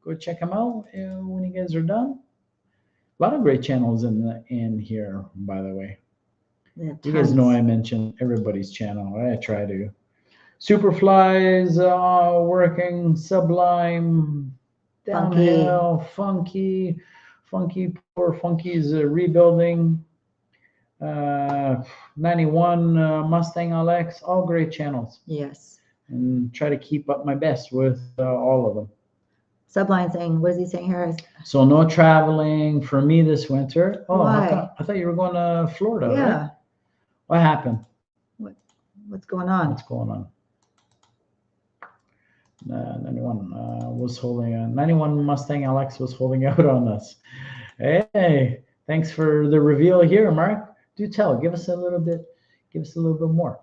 Go check them out when you guys are done. A lot of great channels in here, by the way. You guys know I mention everybody's channel. I try to. Superflies working, Sublime, Downhill, Funky Poor Funky's rebuilding, 91 Mustang LX, all great channels. Yes. And try to keep up my best with all of them. Subline saying, what is he saying here? So no traveling for me this winter. Oh, why? I thought you were going to Florida. Yeah. Right? What happened? What's going on? What's going on? 91 was holding 91 Mustang LX was holding out on us. Hey, thanks for the reveal here, Mark. Do tell. Give us a little bit more.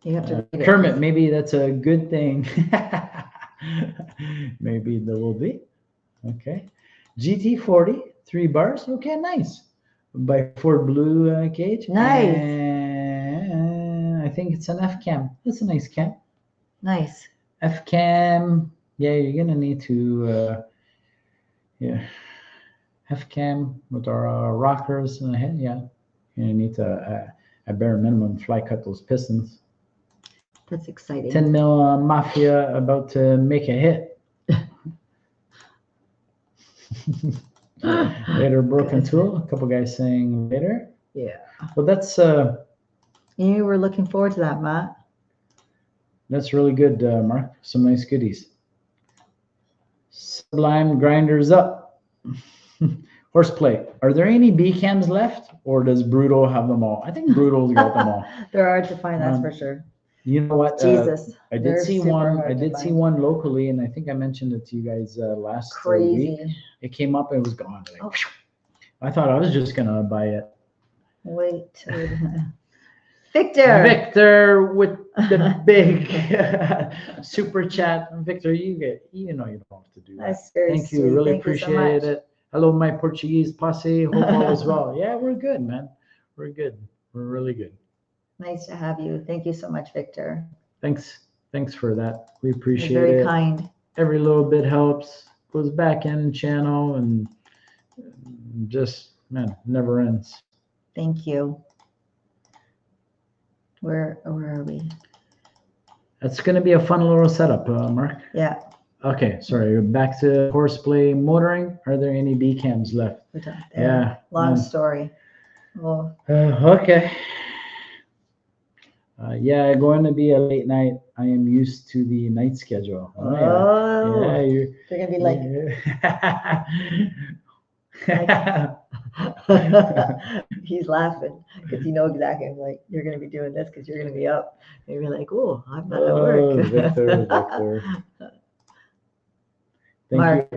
You have to Kermit, maybe that's a good thing. Maybe there will be. Okay. GT40, 3 bars. Okay, nice. By Ford Blue cage. Nice. And I think it's an F cam. That's a nice cam. Nice. F cam. Yeah, you're gonna need to. Yeah. F cam with our rockers in the head. Yeah, you need to at bare minimum fly cut those pistons. That's exciting. 10 mil Mafia about to make a hit. Later broken Good. tool. A couple guys saying later. Yeah. Well, that's You were looking forward to that, Matt. really good, Mark. Some nice goodies. Sublime grinders up. Horseplay. Are there any B cams left, or does Bruto have them all? I think Bruto's got them all. They're hard to find, that's for sure. You know what? Jesus. I did they're see super one. hard I to did see find. one locally, and I think I mentioned it to you guys last week. Crazy. It came up and it was gone. Like, Oh. I thought I was just gonna buy it. Wait. Victor. Victor with the big super chat. Victor, you know you don't have to do that. That's very Thank you. sweet. Really Thank you so appreciate much. it. Hello, my Portuguese posse. Hope all is well. Yeah, we're good, man. We're good. We're really good. Nice to have you. Thank you so much, Victor. Thanks for that. We You're appreciate very it. kind. Every little bit helps. Goes back in channel and just, man, never ends. Thank you. Where are we? That's going to be a fun little setup, Mark. Yeah. Okay, sorry. Back to horseplay motoring. Are there any B cams left? We're done there. Yeah. Long story. Well, Okay. Yeah, going to be a late night. I am used to the night schedule. Yeah, you're. they're gonna be like, he's laughing because you know exactly. I'm like, you're gonna be doing this because you're gonna be up. And you're like, oh, I'm not at work. Victor. Mark.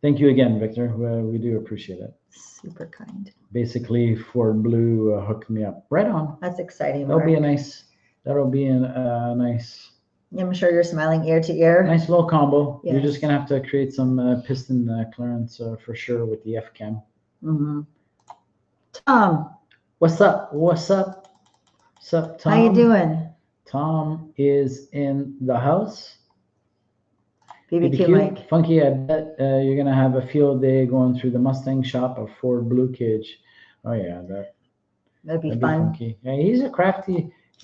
Thank you again, Victor. We do appreciate it. Super kind. Basically, Ford Blue hooked me up. Right on. That's exciting. That'll Mark. be a nice. That'll be a nice. I'm sure you're smiling ear to ear. Nice little combo. Yes. You're just gonna have to create some piston clearance for sure with the F cam. Mm-hmm. Tom, What's up? What's up? What's up, Tom? how you doing? Tom is in the house. BBQ Mike. Funky, I bet you're gonna have a field day going through the Mustang shop of Ford Blue Cage. Oh yeah, That'd be that'd fun. funky. Yeah, he's a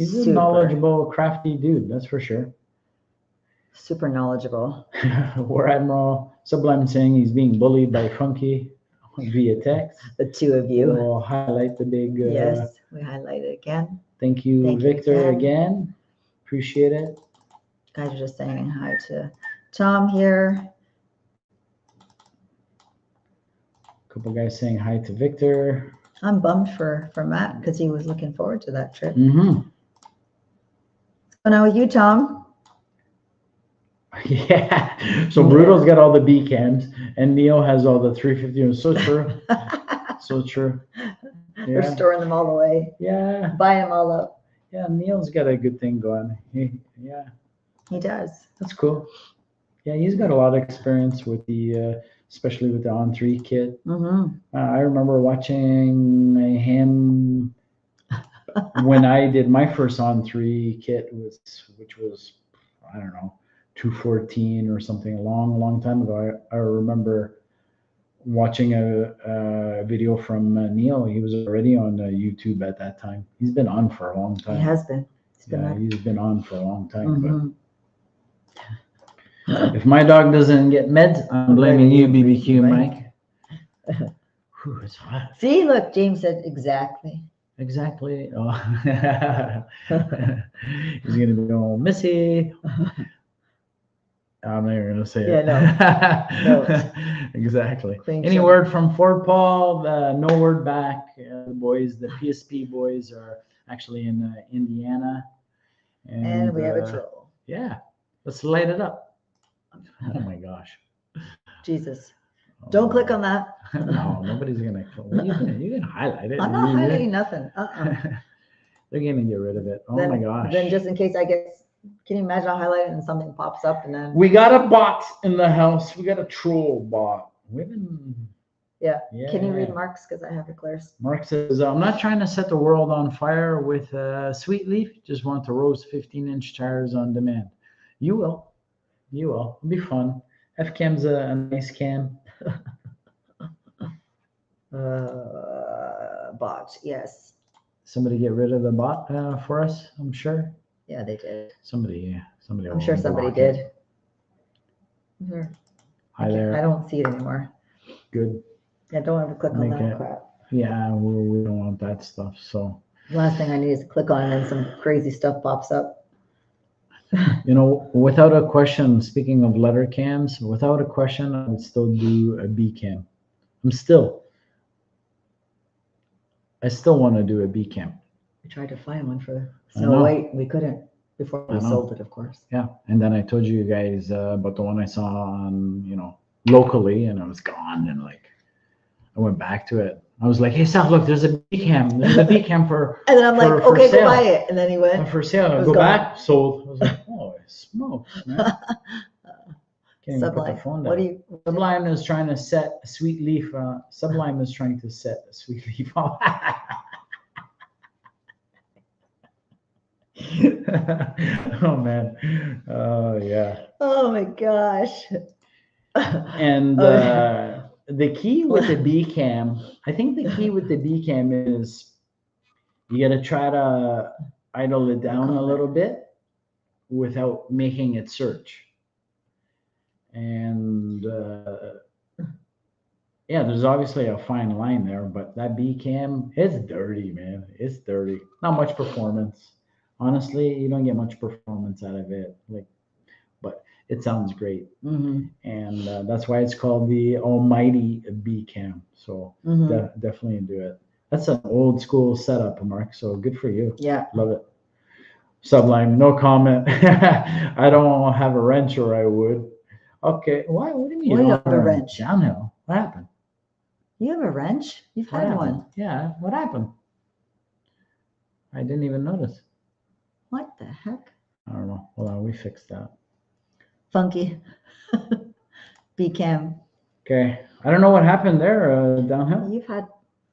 Super. knowledgeable, crafty dude. That's for sure. Super knowledgeable. War Admiral Sublime saying he's being bullied by Funky via text. The two of you. We'll highlight the big. Yes, we highlight it again. Thank you, Thank you Victor, again. again. Appreciate it. Guys are just saying hi to Tom here. A couple guys saying hi to Victor. I'm bummed for Matt because he was looking forward to that trip. Mm-hmm. What's going on with you, Tom? Yeah. So Bruto's got all the B cams, and Neil has all the 350. So true. So true. We're Yeah. storing them all away, Yeah. buying them all up. Yeah. Neil's got a good thing going. Yeah. He does. That's cool. Yeah, he's got a lot of experience with the, especially with the On3 kit. Mm-hmm. I remember watching him when I did my first On3 kit, which was, I don't know, 214 or something, a long time ago. I remember watching a video from Neil. He was already on YouTube at that time. He's been on for a long time. He has been. He's been on for a long time. Mm-hmm. But if my dog doesn't get meds, I'm blaming you, BBQ Mike. Whew, it's hot. See, look, James said exactly. Exactly. Oh. He's gonna be going, Missy. I'm not even gonna say it. No. Exactly. Clean Any shot. word from Fort Paul? No word back. The boys, the PSP boys, are actually in Indiana, And we have a troll. Yeah, let's light it up. Oh my gosh. Jesus. Don't click on that. No, nobody's gonna. You can highlight it. I'm not highlighting nothing. They're gonna get rid of it. Oh Then- my gosh. Then just in case I get, can you imagine I'll highlight it and something pops up and then, We got a bot in the house. We got a troll bot. Women. yeah. Yeah. Can you read Mark's? Because I have it clear. Mark says, I'm not trying to set the world on fire with Sweet Leaf. Just want to roast 15-inch tires on demand. You will. You will. It'll be fun. F-cam's a nice cam. Bot, yes. Somebody get rid of the bot for us, I'm sure. Yeah, they did. Somebody I'm sure somebody block it. did. Sure. Hi I there. don't see it anymore. Good. I don't have to click on Make that it- crap. Yeah, we don't want that stuff. So, Last thing I need is to click on it and some crazy stuff pops up. you know, without a question, speaking of letter cams, without a question, I would still do a B cam. I still want to do a B cam. We tried to find one for I Snow know. White. We couldn't before I we know. sold it, of course. Yeah. And then I told you guys about the one I saw on, locally, and it was gone. And like, I went back to it. I was like, hey, Sal, look, there's a B cam. There's a B cam for And then I'm like, for okay, go sale. buy it. And then he went. For sale. It I was go gone. back, sold. I was like, oh, smokes, man. Can't even put the Sublime. phone What down. do you? Sublime is trying to set a sweet leaf. Sublime is trying to set a sweet leaf. Oh man. Oh yeah. Oh my gosh. And the key with the B cam, I think the key with the B cam is you got to try to idle it down a little bit without making it search. And yeah, there's obviously a fine line there, but that B cam, it's dirty, man. It's dirty. Not much performance. Honestly, you don't get much performance out of it. But it sounds great. Mhm. And that's why it's called the almighty B cam. So Mhm. definitely do it. That's an old school setup, Mark. So good for you. Yeah. Love it. Sublime, no comment. I don't have a wrench, or I would. Okay. Why? What do you mean? Why you you don't have a wrench? Downhill. What happened? You have a wrench? You've What had happened? one. Yeah. What happened? I didn't even notice. What the heck? I don't know. Hold on. We fixed that. Funky. B cam. Okay. I don't know what happened there, downhill. You've had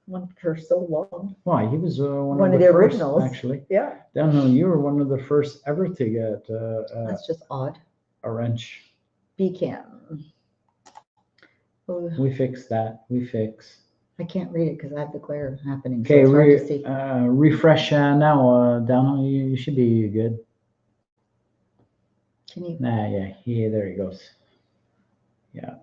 one for so long. Why? He was one One of of the the first, originals. actually. Yeah. Downhill, you were one of the first ever to get That's just odd. a wrench. B cam. Oh, We fixed that. We fix. I can't read it because I have the glare happening. Okay, so it's hard to see. refresh now. Downhill, you should be good. Can you? Yeah, there he goes. Yeah.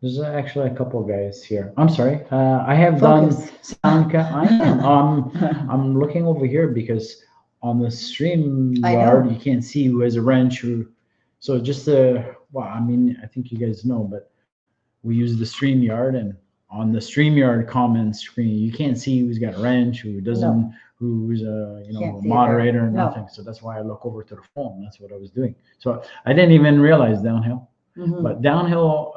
There's actually a couple guys here. I'm sorry. I have Focus. done sound. I am. I'm looking over here because on the stream I yard know. you can't see who has a wrench. So just well, I mean, I think you guys know, but we use the stream yard, and on the stream yard comment screen you can't see who's got a wrench, who doesn't, who's a Can't a see it there. moderator, No. nothing. So that's why I look over to the phone. That's what I was doing. So I didn't even realize downhill. Mhm. But downhill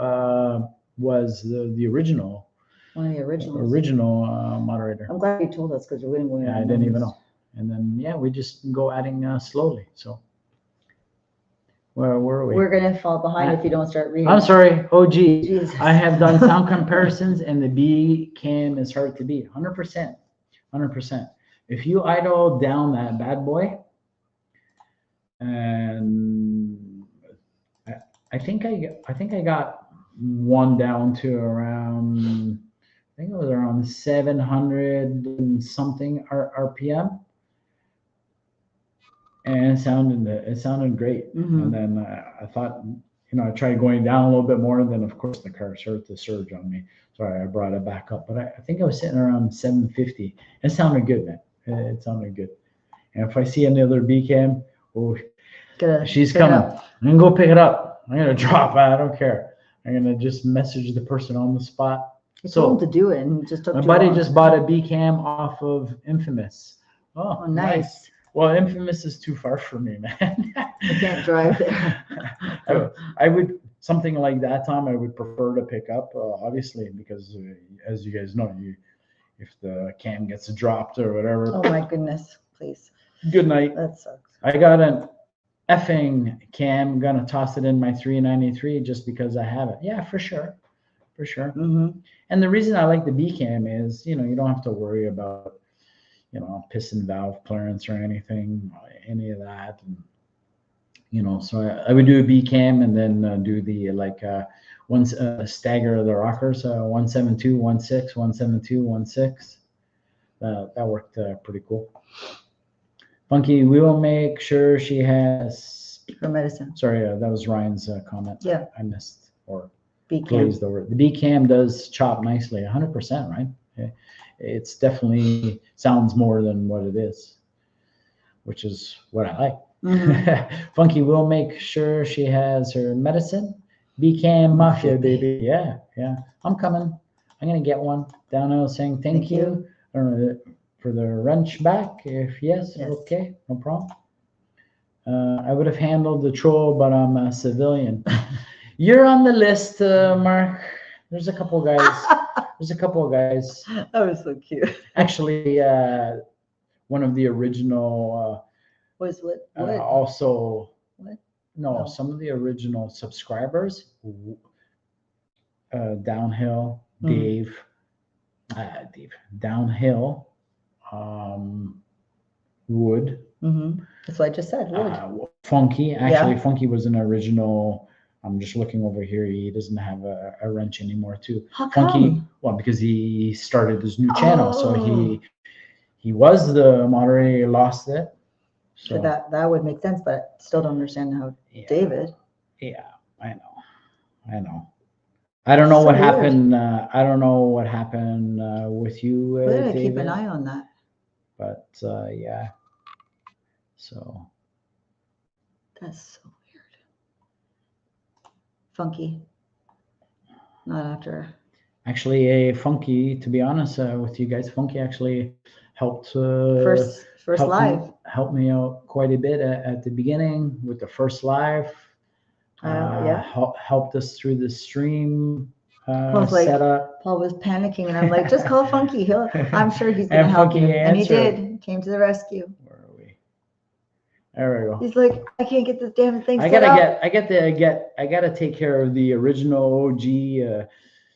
was the original One of the originals. moderator. I'm glad you told us because we didn't go. Yeah, I didn't even know. And then we just go adding slowly. So where were we? We're gonna fall behind if you don't start reading. I'm sorry. Oh gee, Jesus. I have done sound comparisons, and the B cam is hard to beat. 100%. 100%. If you idle down that bad boy, and I think I got one down to around, I think it was around 700 and something RPM, and it sounded great. Mhm. And then I thought, I tried going down a little bit more, and then of course the car started to surge on me. So I brought it back up, but I think I was sitting around 750. It sounded good, man. It sounded good. And if I see another B cam, oh, she's pick it coming. up. I'm gonna go pick it up. I'm gonna drop it. I don't care. I'm gonna just message the person on the spot. I told him to do it and it just took My too buddy long. just bought a B cam off of Infamous. Oh, nice. Well, Infamous is too far for me, man. I can't drive there. I would, something like that, Tom, I would prefer to pick up, obviously, because as you guys know, if the cam gets dropped or whatever. Oh my goodness, please. Good night. That sucks. I got an effing cam. Gonna toss it in my 393 just because I have it. Yeah, for sure. For sure. Mm-hmm. And the reason I like the B cam is, you don't have to worry about, piston valve clearance or anything, any of that. And, you know, so I would do a B cam and then do the one stagger of the rockers, 172, 16, 172, 16. That worked pretty cool. Funky, we will make sure she has For medicine. Sorry, that was Ryan's comment. Yeah. I missed or B cam. glazed over. The B cam does chop nicely, 100%, right? It's definitely sounds more than what it is, which is what I like. Mm-hmm. Funky will make sure she has her medicine. B cam mafia, baby. Yeah, yeah. I'm coming. I'm gonna get one. Downhill saying thank you. For the wrench back. If yes, okay, no problem. I would have handled the troll, but I'm a civilian. You're on the list, Mark. There's a couple guys. There's a couple of guys. That was so cute. Actually, one of the original. Was what? Also. What? No, some of the original subscribers. Downhill, Dave. Downhill. Wood. Mm-hmm. That's what I just said. Wood. Funky. Actually, Funky was an original. I'm just looking over here. He doesn't have a wrench anymore, too. How Funky. come? Well, because he started his new channel, so he was the moderator. He lost it. So that would make sense, but I still don't understand how David. Yeah, I know. I don't know what happened. I don't know what happened with you, David. David. Keep an eye on that. But yeah, so that's so weird. Funky, not after. Actually, a Funky. To be honest with you guys, Funky actually helped. First live. Helped me out quite a bit at the beginning with the first live. Helped us through the stream setup. Paul was panicking, and I'm like, just call Funky. I'm sure he's gonna help you. And he did. Came to the rescue. Where are we? There we go. He's like, I can't get this damn thing I gotta take care of the original OG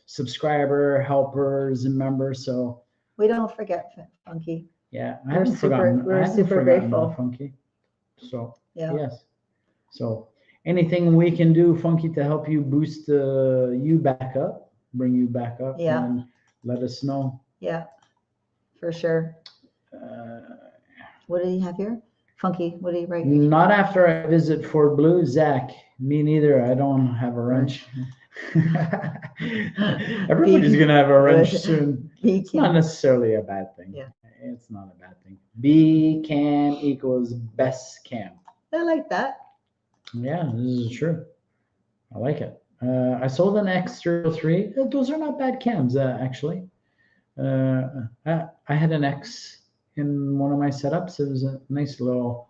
subscriber, helpers, and members. So we don't forget Funky. Yeah, we're super grateful. Funky. So yes. So anything we can do, Funky, to help you boost you back up, bring you back up, and let us know. Yeah, for sure. What did he have here? Funky, what did he write? Not after I visit Fort Blue, Zach. Me neither. I don't have a wrench. Everybody's gonna have a wrench soon. It's not necessarily a bad thing. Yeah. It's not a bad thing. B cam equals best cam. I like that. Yeah, this is true. I like it. I sold an X03. Those are not bad cams, actually. I had an X in one of my setups. It was a nice little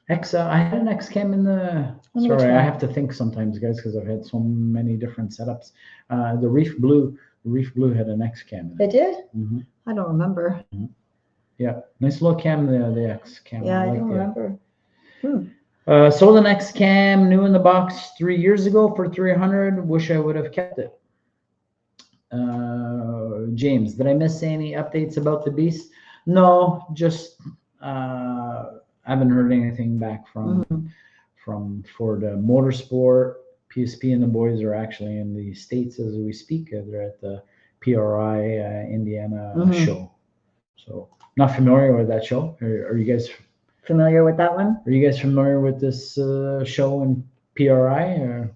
X. I had an X cam in the. Sorry, I have to think sometimes, guys, because I've had so many different setups. The Reef Blue had an X cam. It did? Mm-hmm. I don't remember. Mm-hmm. Yeah, nice little cam, the X cam. Yeah, I don't remember. Sold an X cam, new in the box 3 years ago for $300. Wish I would have kept it. James, did I miss any updates about the Beast? No, just I haven't heard anything back from Ford Motorsport. PSP and the boys are actually in the States as we speak. They're at the PRI Indiana show. So not familiar with that show. Are you guys familiar with that one? Are you guys familiar with this show in PRI? Or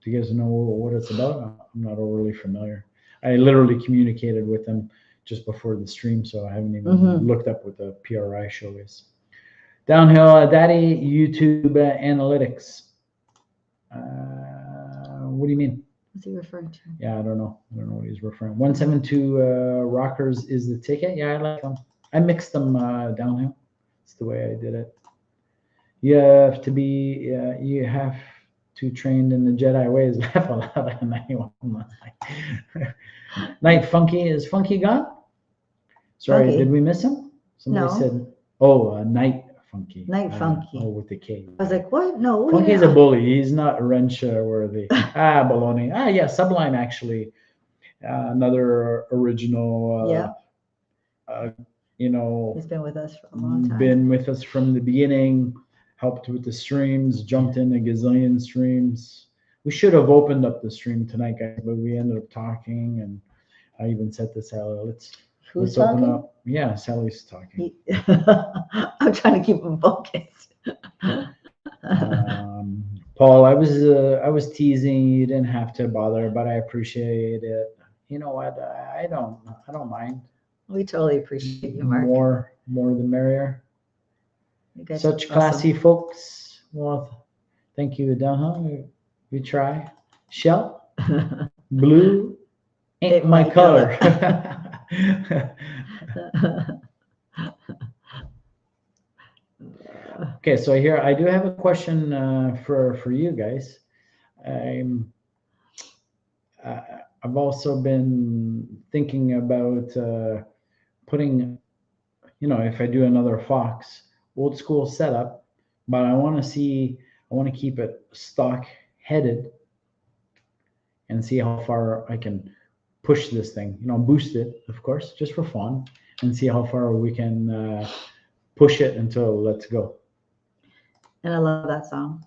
do you guys know what it's about? I'm not overly familiar. I literally communicated with them just before the stream, so I haven't even looked up what the PRI show is. Downhill, Daddy, YouTube analytics. What do you mean? What's he referring to? Yeah, I don't know. I don't know what he's referring. 172 rockers is the ticket. Yeah, I like them. I mixed them downhill. That's the way I did it. You have to be. You have to train in the Jedi ways. Laugh a lot at 91. Night Funky, is Funky gone? Sorry, Did we miss him? Somebody said, Night Funky. Night Funky. With the K. I was like, what? No. Funky's a bully. He's not wrench worthy. Baloney. Yeah, Sublime actually. Another original. He's been with us for a long time. Been with us from the beginning. helped with the streams, jumped in a gazillion streams. We should have opened up the stream tonight, guys, but we ended up talking, and I even said to Sally, Who's let's open talking? up. Yeah, Sally's talking. I'm trying to keep him focused. Paul, I was teasing. You didn't have to bother, but I appreciate it. You know what? I don't mind. We totally appreciate you, Mark. More the merrier. You guys Such are classy folks. Well, thank you, Adana. We try. Shell, blue ain't my color. Okay, so here I do have a question for you guys. I've also been thinking about putting, if I do another Fox, old school setup, but I want to keep it stock headed and see how far I can push this thing, boost it, of course, just for fun, and see how far we can push it until let's go. And I love that song.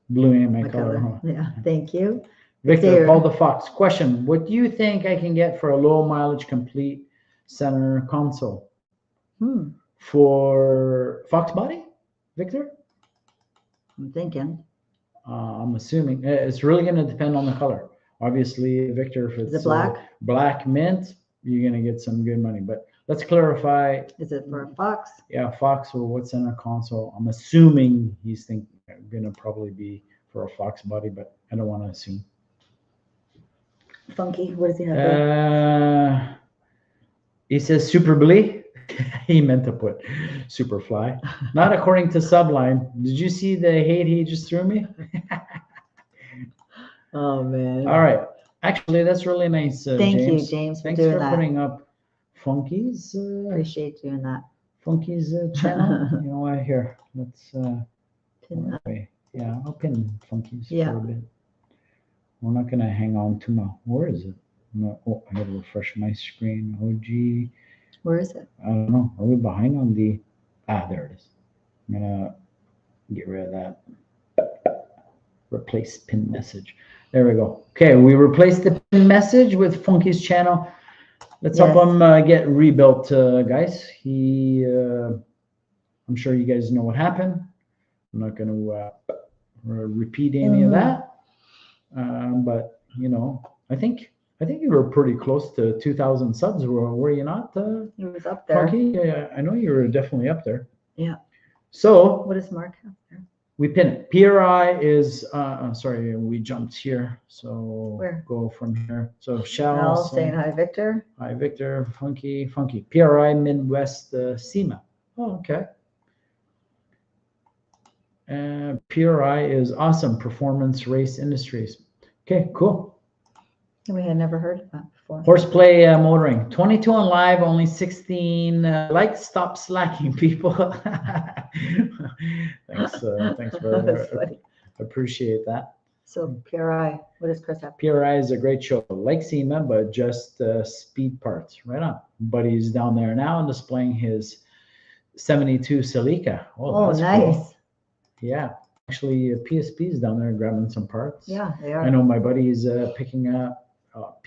Blue ain't my color. Huh? Yeah, thank you. Victor, Paul DaFox. Question: what do you think I can get for a low mileage complete center console for Foxbody, Victor? I'm thinking. I'm assuming it's really going to depend on the color. Obviously, Victor, if it's Is it black? Black mint, you're going to get some good money. But let's clarify. Is it for a Fox? Yeah, Fox or what center console? I'm assuming he's going to probably be for a Foxbody, but I don't want to assume. Funky, what does he have there? He says Superbly. He meant to put Superfly. Not according to Subline. Did you see the hate he just threw me? Oh, man. All right. Actually, that's really nice, Thank James. you, James, Thanks for doing for that. putting up Funky's Appreciate doing that. Funky's channel. You know what? Here, let's. Pin that. Okay. Yeah, I'll pin Funky's Yeah. for a bit. We're not gonna hang on too much. Where is it? No, I gotta refresh my screen. OG. Where is it? I don't know. Are we behind on the? There it is. I'm gonna get rid of that. Replace pin message. There we go. Okay, we replaced the pin message with Funky's channel. Let's help him get rebuilt, guys. I'm sure you guys know what happened. I'm not going to repeat any of that. But I think you were pretty close to 2,000 subs. Were you not? He was up there. Funky? Yeah, I know you were definitely up there. Yeah. So what does Mark have there? We pin it. PRI is sorry, we jumped here. So go from here. So Shell saying hi, Victor. Hi, Victor. Funky. PRI Midwest SEMA. Oh, okay. PRI is awesome. Performance Race Industries. Okay, cool. We had never heard of that before. Horseplay motoring. 22 on live, only 16 likes. Stop slacking, people. Thanks for appreciate that. So PRI, what does Chris have? PRI is a great show, like SEMA, but just speed parts. Right on. Buddy's down there now displaying his 72 Celica. Oh, nice. Cool. Yeah, actually, PSP is down there grabbing some parts. Yeah, they are. I know my buddy is picking up.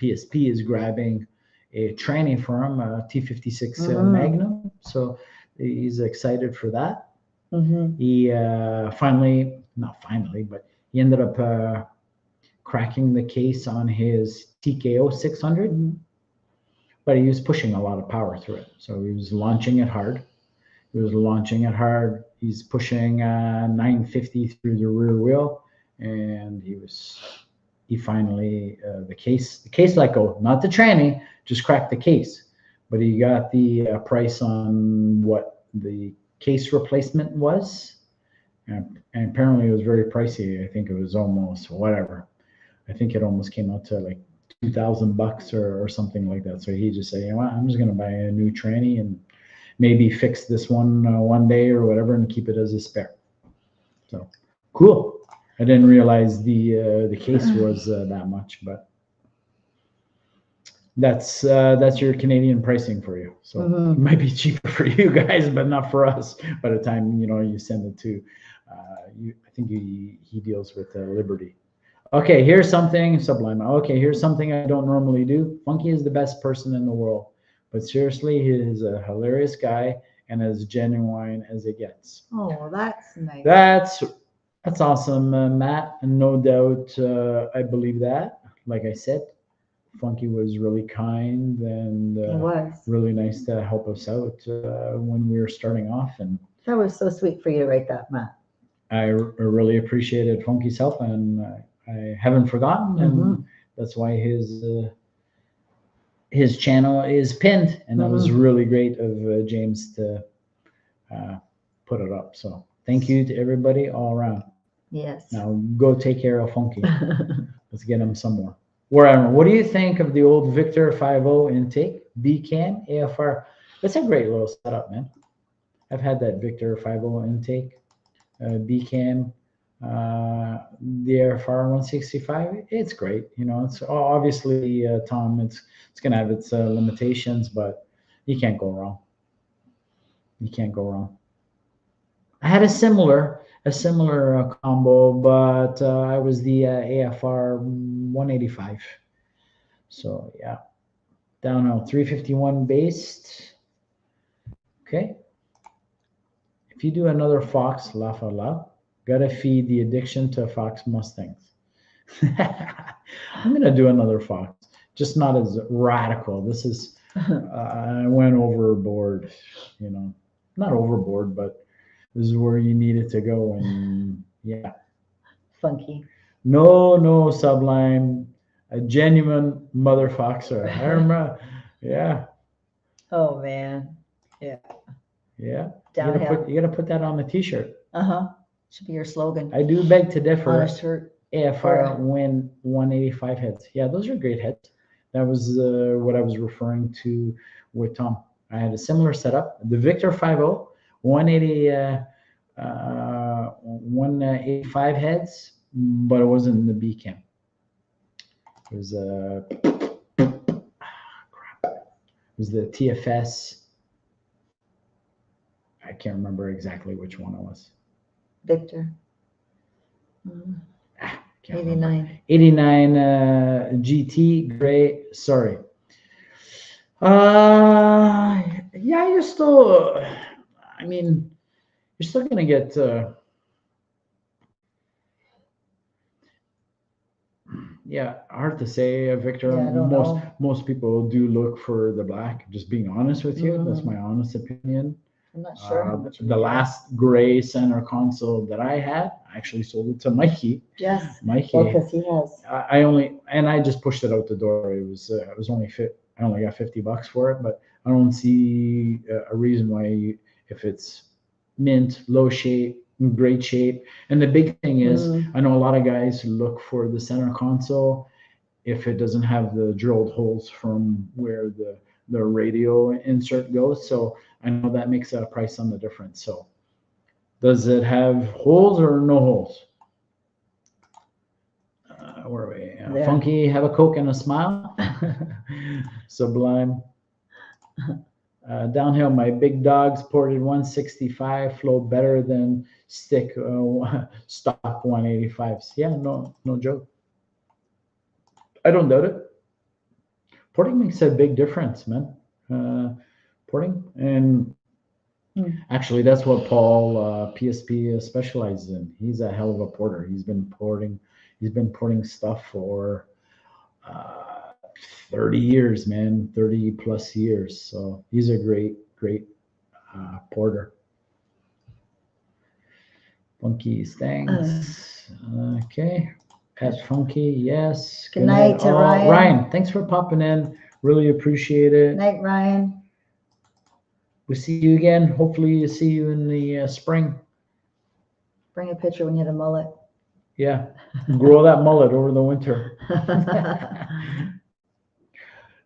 PSP is grabbing a tranny for him, a T56 Magnum. So he's excited for that. He not finally, but he ended up cracking the case on his TKO 600. But he was pushing a lot of power through it. So he was launching it hard. He's pushing 950 through the rear wheel, and he finally the case let go, not the tranny, just cracked the case. But he got the price on what the case replacement was, and apparently it was very pricey. I think it was almost whatever. I think it almost came out to like $2,000 or something like that. So he just said, you know what, I'm just gonna buy a new tranny and maybe fix this one day or whatever and keep it as a spare. So cool. I didn't realize the case was that much, but that's your Canadian pricing for you. So it might be cheaper for you guys, but not for us by the time you send it to I think he deals with Liberty. Okay, here's something sublime. Okay, here's something I don't normally do. Funky is the best person in the world, but seriously, he is a hilarious guy and as genuine as it gets. Oh, that's nice. That's awesome, Matt. And no doubt, I believe that. Like I said, Funky was really kind and It was. really nice to help us out when we were starting off. And That was so sweet for you to write that, Matt. I really appreciated Funky's help, and I haven't forgotten. And that's why his channel is pinned, and that was really great of James to put it up. So thank you to everybody all around. Yes. Now go take care of Funky. Let's get him some more. Wherever. What do you think of the old Victor 50 intake, B-cam, AFR? That's a great little setup, man. I've had that Victor 50 intake, B-cam, the AFR 165. It's great. You know, it's obviously, Tom, it's going to have its limitations, but you can't go wrong. You can't go wrong. I had a similar combo, but I was the AFR 185. So yeah, downhill 351 based. Okay. If you do another Fox, laugh out loud. Gotta feed the addiction to Fox Mustangs. I'm gonna do another Fox, just not as radical. This is I went overboard, you know, not overboard, but this is where you need it to go. And yeah, Funky. no sublime, a genuine mother foxer. I remember. Yeah. Oh man. Yeah. You Downhill. gotta put that on a t-shirt. Should be your slogan. I do beg to On differ. a shirt. AFR win 185 heads. Yeah, those are great heads. That was what I was referring to with Tom. I had a similar setup. The Victor 50, 185 heads, but it wasn't in the B cam. It was crap. It was the TFS. I can't remember exactly which one it was. Victor. 89. 89 GT gray. Sorry. Yeah, you're still. I mean, you're still gonna get. Yeah, hard to say, Victor. Yeah, I don't know. Most people do look for the black. Just being honest with you, that's my honest opinion. I'm not sure how much. The last gray center console that I had, I actually sold it to Mikey. Yes. Mikey. Well, because he has. I just pushed it out the door. It was only fit. I only got $50 for it, but I don't see a reason why if it's mint, low shape, great shape. And the big thing is, I know a lot of guys look for the center console if it doesn't have the drilled holes from where the radio insert goes. So I know that makes a price on the difference. So does it have holes or no holes? Where are we? Funky, have a Coke and a smile. Sublime. Downhill, my big dogs ported 165 flow better than stock 185s. Yeah, no joke. I don't doubt it. Porting makes a big difference, man. Porting, and actually that's what Paul PSP specializes in. He's a hell of a porter. He's been porting stuff for 30 years, man, 30 plus years. So he's a great porter. Funky thanks. Okay. Pet Funky, yes. Good night to Ryan. Ryan, thanks for popping in. Really appreciate it. Night, Ryan. We'll see you again. Hopefully, see you in the spring. Bring a picture when you had a mullet. Yeah, grow that mullet over the winter.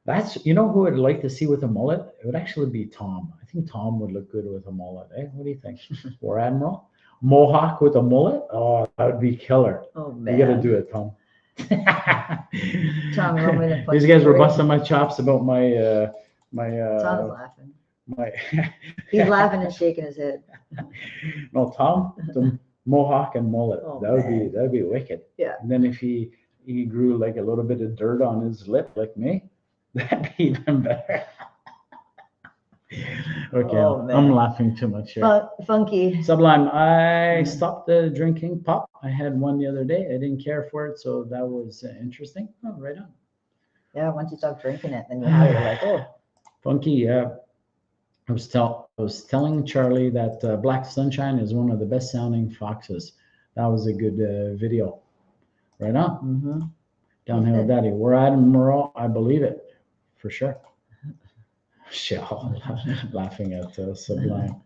That's, you know who I'd like to see with a mullet? It would actually be Tom. I think Tom would look good with a mullet. Eh? What do you think? War Admiral? Mohawk with a mullet? Oh, that would be killer. Oh, man. You got to do it, Tom. Tom, you want me to These guys were busting my chops about my Tom's laughing. my He's laughing and shaking his head. No, Tom, Mohawk and mullet. Oh, That'd be wicked. Yeah. And then if he grew like a little bit of dirt on his lip like me, that'd be even better. Okay, Oh, I'm man. laughing too much here. Funky. Sublime. I stopped drinking pop. I had one the other day. I didn't care for it, so that was interesting. Oh, right on. Yeah, once you stop drinking it, then you have it. You're like, oh. Funky. I was telling Charlie that Black Sunshine is one of the best sounding Foxes. That was a good video. Right on. Mm-hmm. Downhill Daddy. We're at Moreau. I believe it for sure. Shell laughing at Sublime.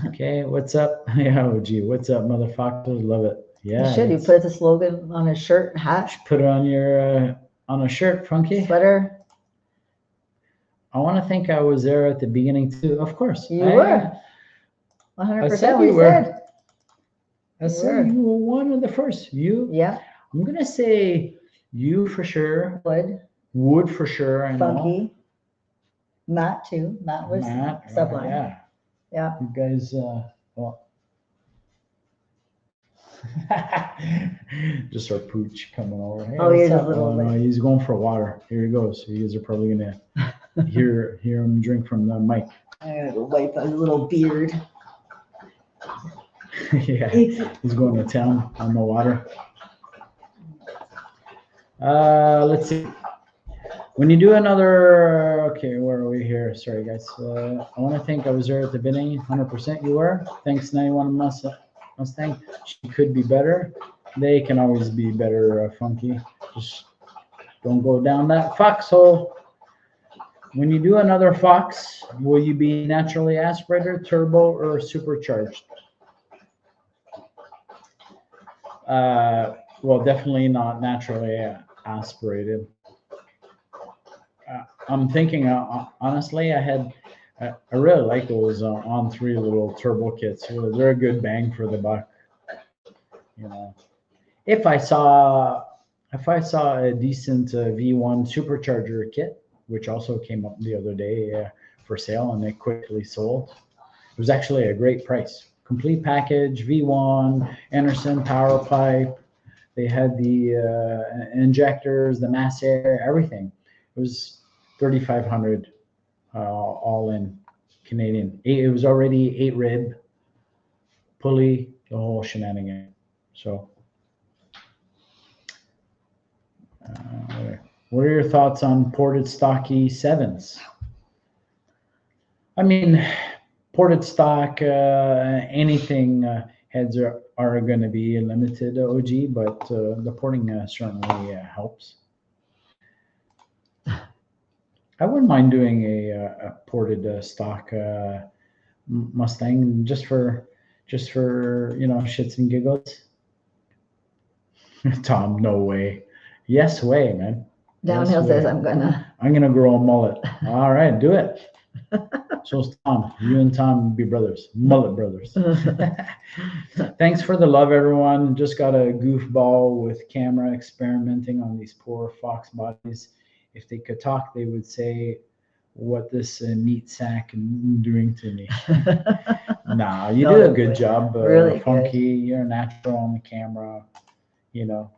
Okay, what's up? Yeah, OG. What's up, motherfuckers? Love it. Yeah. You should. You put the slogan on a shirt and hat. Put it on your on a shirt, Funky. Sweater. I want to think I was there at the beginning too. Of course. You were. 100%. We said. I said you were one of the first. You. Yeah. I'm gonna say you for sure. Wood for sure. I know. Funky. Matt too. Matt was Sublime. Yeah. Yeah. You guys. Well. Just our pooch coming over. Hey, Oh, here's a little. No, he's going for water. Here he goes. So you guys are probably gonna hear him drink from the mic. I gotta go wipe a little beard. Yeah, he's going to town on the water. Let's see. When you do another, okay, where are we here? Sorry, guys. I want to think I was there at the beginning. 100% you were. Thanks, 91 Mustang. She could be better. They can always be better, Funky. Just don't go down that foxhole. When you do another Fox, will you be naturally aspirated, turbo, or supercharged? Well, definitely not naturally aspirated. I'm thinking, honestly, I really like those on 3 little turbo kits. They're a good bang for the buck. You know, if I saw a decent V1 supercharger kit, which also came up the other day for sale, and it quickly sold. It was actually a great price. Complete package, V1, Anderson power pipe. They had the injectors, the mass air, everything. It was $3,500 all in Canadian. It was already 8 rib, pulley, the whole shenanigan. So, what are your thoughts on ported stocky 7s? I mean, ported stock, anything heads are going to be limited, OG, but the porting certainly helps. I wouldn't mind doing a ported stock Mustang just for shits and giggles. Tom, no way. Yes way, man. Downhill says I'm gonna grow a mullet. All right, do it. So's Tom. You and Tom be brothers, mullet brothers. Thanks for the love, everyone. Just got a goofball with camera experimenting on these poor Foxbodies. If they could talk, they would say, "What this meat sack doing to me?" Nah, you do a good job, really Funky. Good. You're natural on the camera. You know,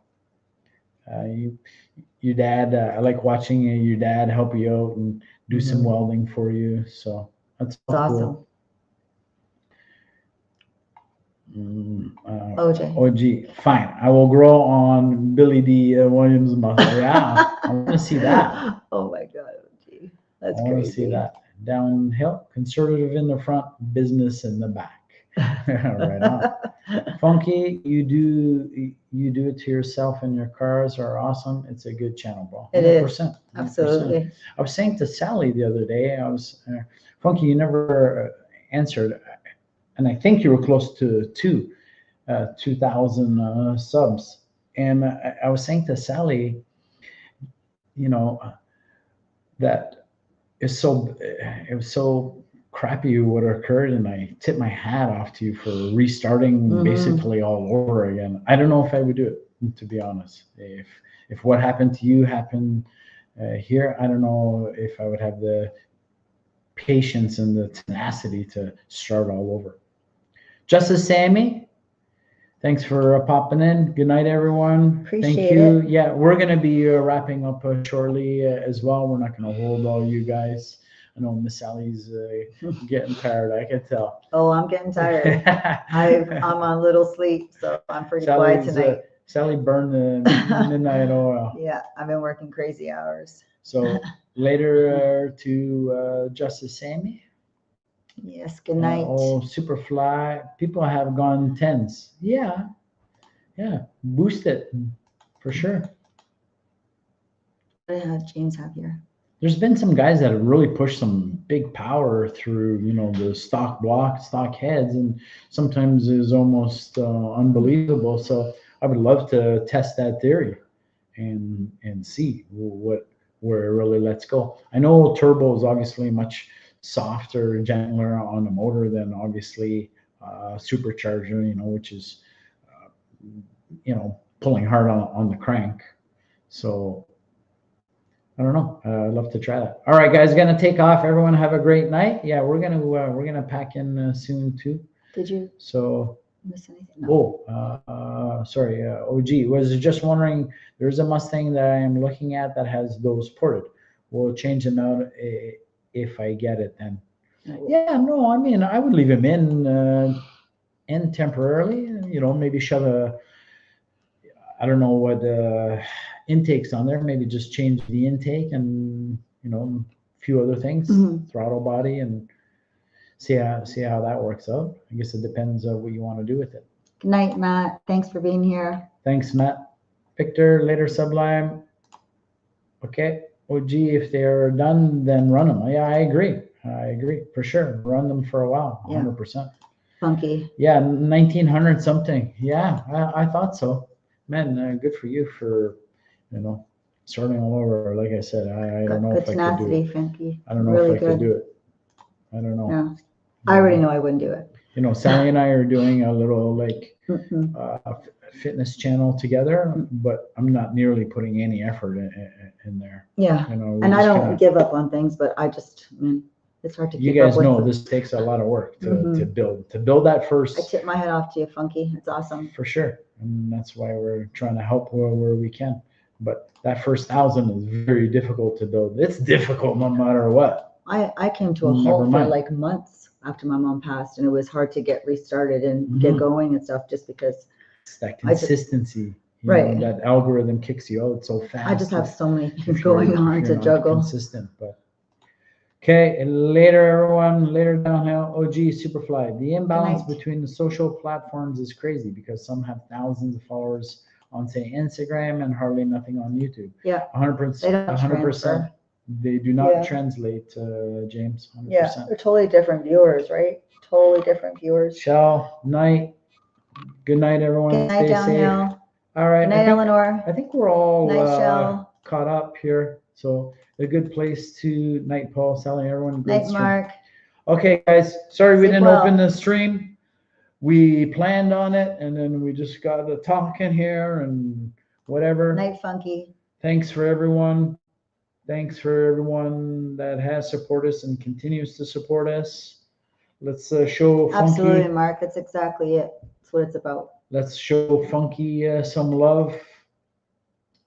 your dad. I like watching your dad help you out and do some welding for you. So that's awesome. Cool. OG, fine. I will grow on Billy D. Williams' muscle. Yeah, I want to see that. Oh my God, OG, that's crazy. I want to see that. Downhill, conservative in the front, business in the back. Right on. Funky, you do it to yourself, and your cars are awesome. It's a good channel, bro. 100%, It is. 100%. Absolutely. I was saying to Sally the other day, Funky, you never answered, and I think you were close to 2,000 subs. And I was saying to Sally, that it was so crappy what occurred, and I tip my hat off to you for restarting basically all over again. I don't know if I would do it, to be honest. If what happened to you happened here, I don't know if I would have the patience and the tenacity to start all over. Justice Sammy, thanks for popping in. Good night, everyone. Appreciate Thank you. it. Yeah, we're going to be wrapping up shortly as well. We're not going to hold all you guys. I know Miss Sally's getting tired. I can tell. Oh, I'm getting tired. I'm on little sleep, so I'm pretty quiet tonight. Sally burned the midnight oil. Yeah, I've been working crazy hours. So later to Justice Sammy. Yes, good night. Oh, Superfly. People have gone tens. Yeah. Boost it for sure. What did James have here? There's been some guys that have really pushed some big power through, the stock block, stock heads, and sometimes is almost unbelievable. So I would love to test that theory and see where it really lets go. I know turbo is obviously much softer, gentler on the motor than obviously supercharger, which is pulling hard on the crank. So I don't know. I'd love to try that. All right, guys, gonna take off. Everyone have a great night. Yeah, we're gonna pack in soon too. Did you miss anything? No. Sorry. OG was just wondering. There's a Mustang that I am looking at that has those ported. We'll change them out if I get it then. Yeah, no, I mean I would leave him in temporarily. Maybe shove I don't know what intakes on there. Maybe just change the intake and a few other things, throttle body, and see how that works out. I guess it depends on what you want to do with it. Good night, Matt. Thanks for being here. Thanks, Matt. Victor, later Sublime. Okay. OG, if they're done, then run them. Yeah, I agree for sure. Run them for a while, 100%. Funky. Yeah, 1900 something. Yeah, I thought so. Man, good for you for starting all over. Like I said, I don't know if I could do it. Funky. I don't know really if I could do it. I don't know. Yeah. I already know I wouldn't do it. Sally and I are doing a little fitness channel together, but I'm not nearly putting any effort in there. Yeah. And I don't give up on things, but it's hard to keep up with. You guys know this takes a lot lot to build that first. I tip my hat off to you, Funky. It's awesome. For sure. And that's why we're trying to help where we can. But that first 1,000 is very difficult to build. It's difficult no matter what. I came to a halt for like months after my mom passed, and it was hard to get restarted and get going and stuff just because. It's that consistency. Right. That algorithm kicks you out so fast. I just have so many things going on to juggle. Consistent, but. Okay, and later everyone, later downhill, OG Superfly. The imbalance between the social platforms is crazy because some have thousands of followers on, say, Instagram and hardly nothing on YouTube. Yeah. 100%. 100%. They do not translate, James. 100%. Yeah, they're totally different viewers, right? Totally different viewers. Shell, night. Good night, everyone. Good night, Stay downhill. safe. All right. Good night, Eleanor. I think we're all caught up here. So a good place to night, Paul, Sally, everyone. Night, Mark. Okay, guys. Sorry we didn't well. open the stream. We planned on it, and then we just got to talking here and whatever. Night, Funky. Thanks for everyone. Thanks for everyone that has supported us and continues to support us. Let's show Funky. Absolutely, Mark. That's exactly it. That's what it's about. Let's show Funky some love.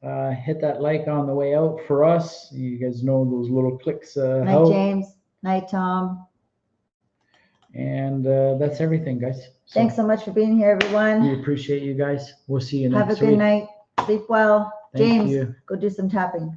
Hit that like on the way out for us. You guys know those little clicks Night, help. James. Night, Tom. And that's everything, guys. So thanks so much for being here, everyone. we appreciate you guys. We'll see you next week. Have a good night. Sleep well. Thank James, you. go do some tapping.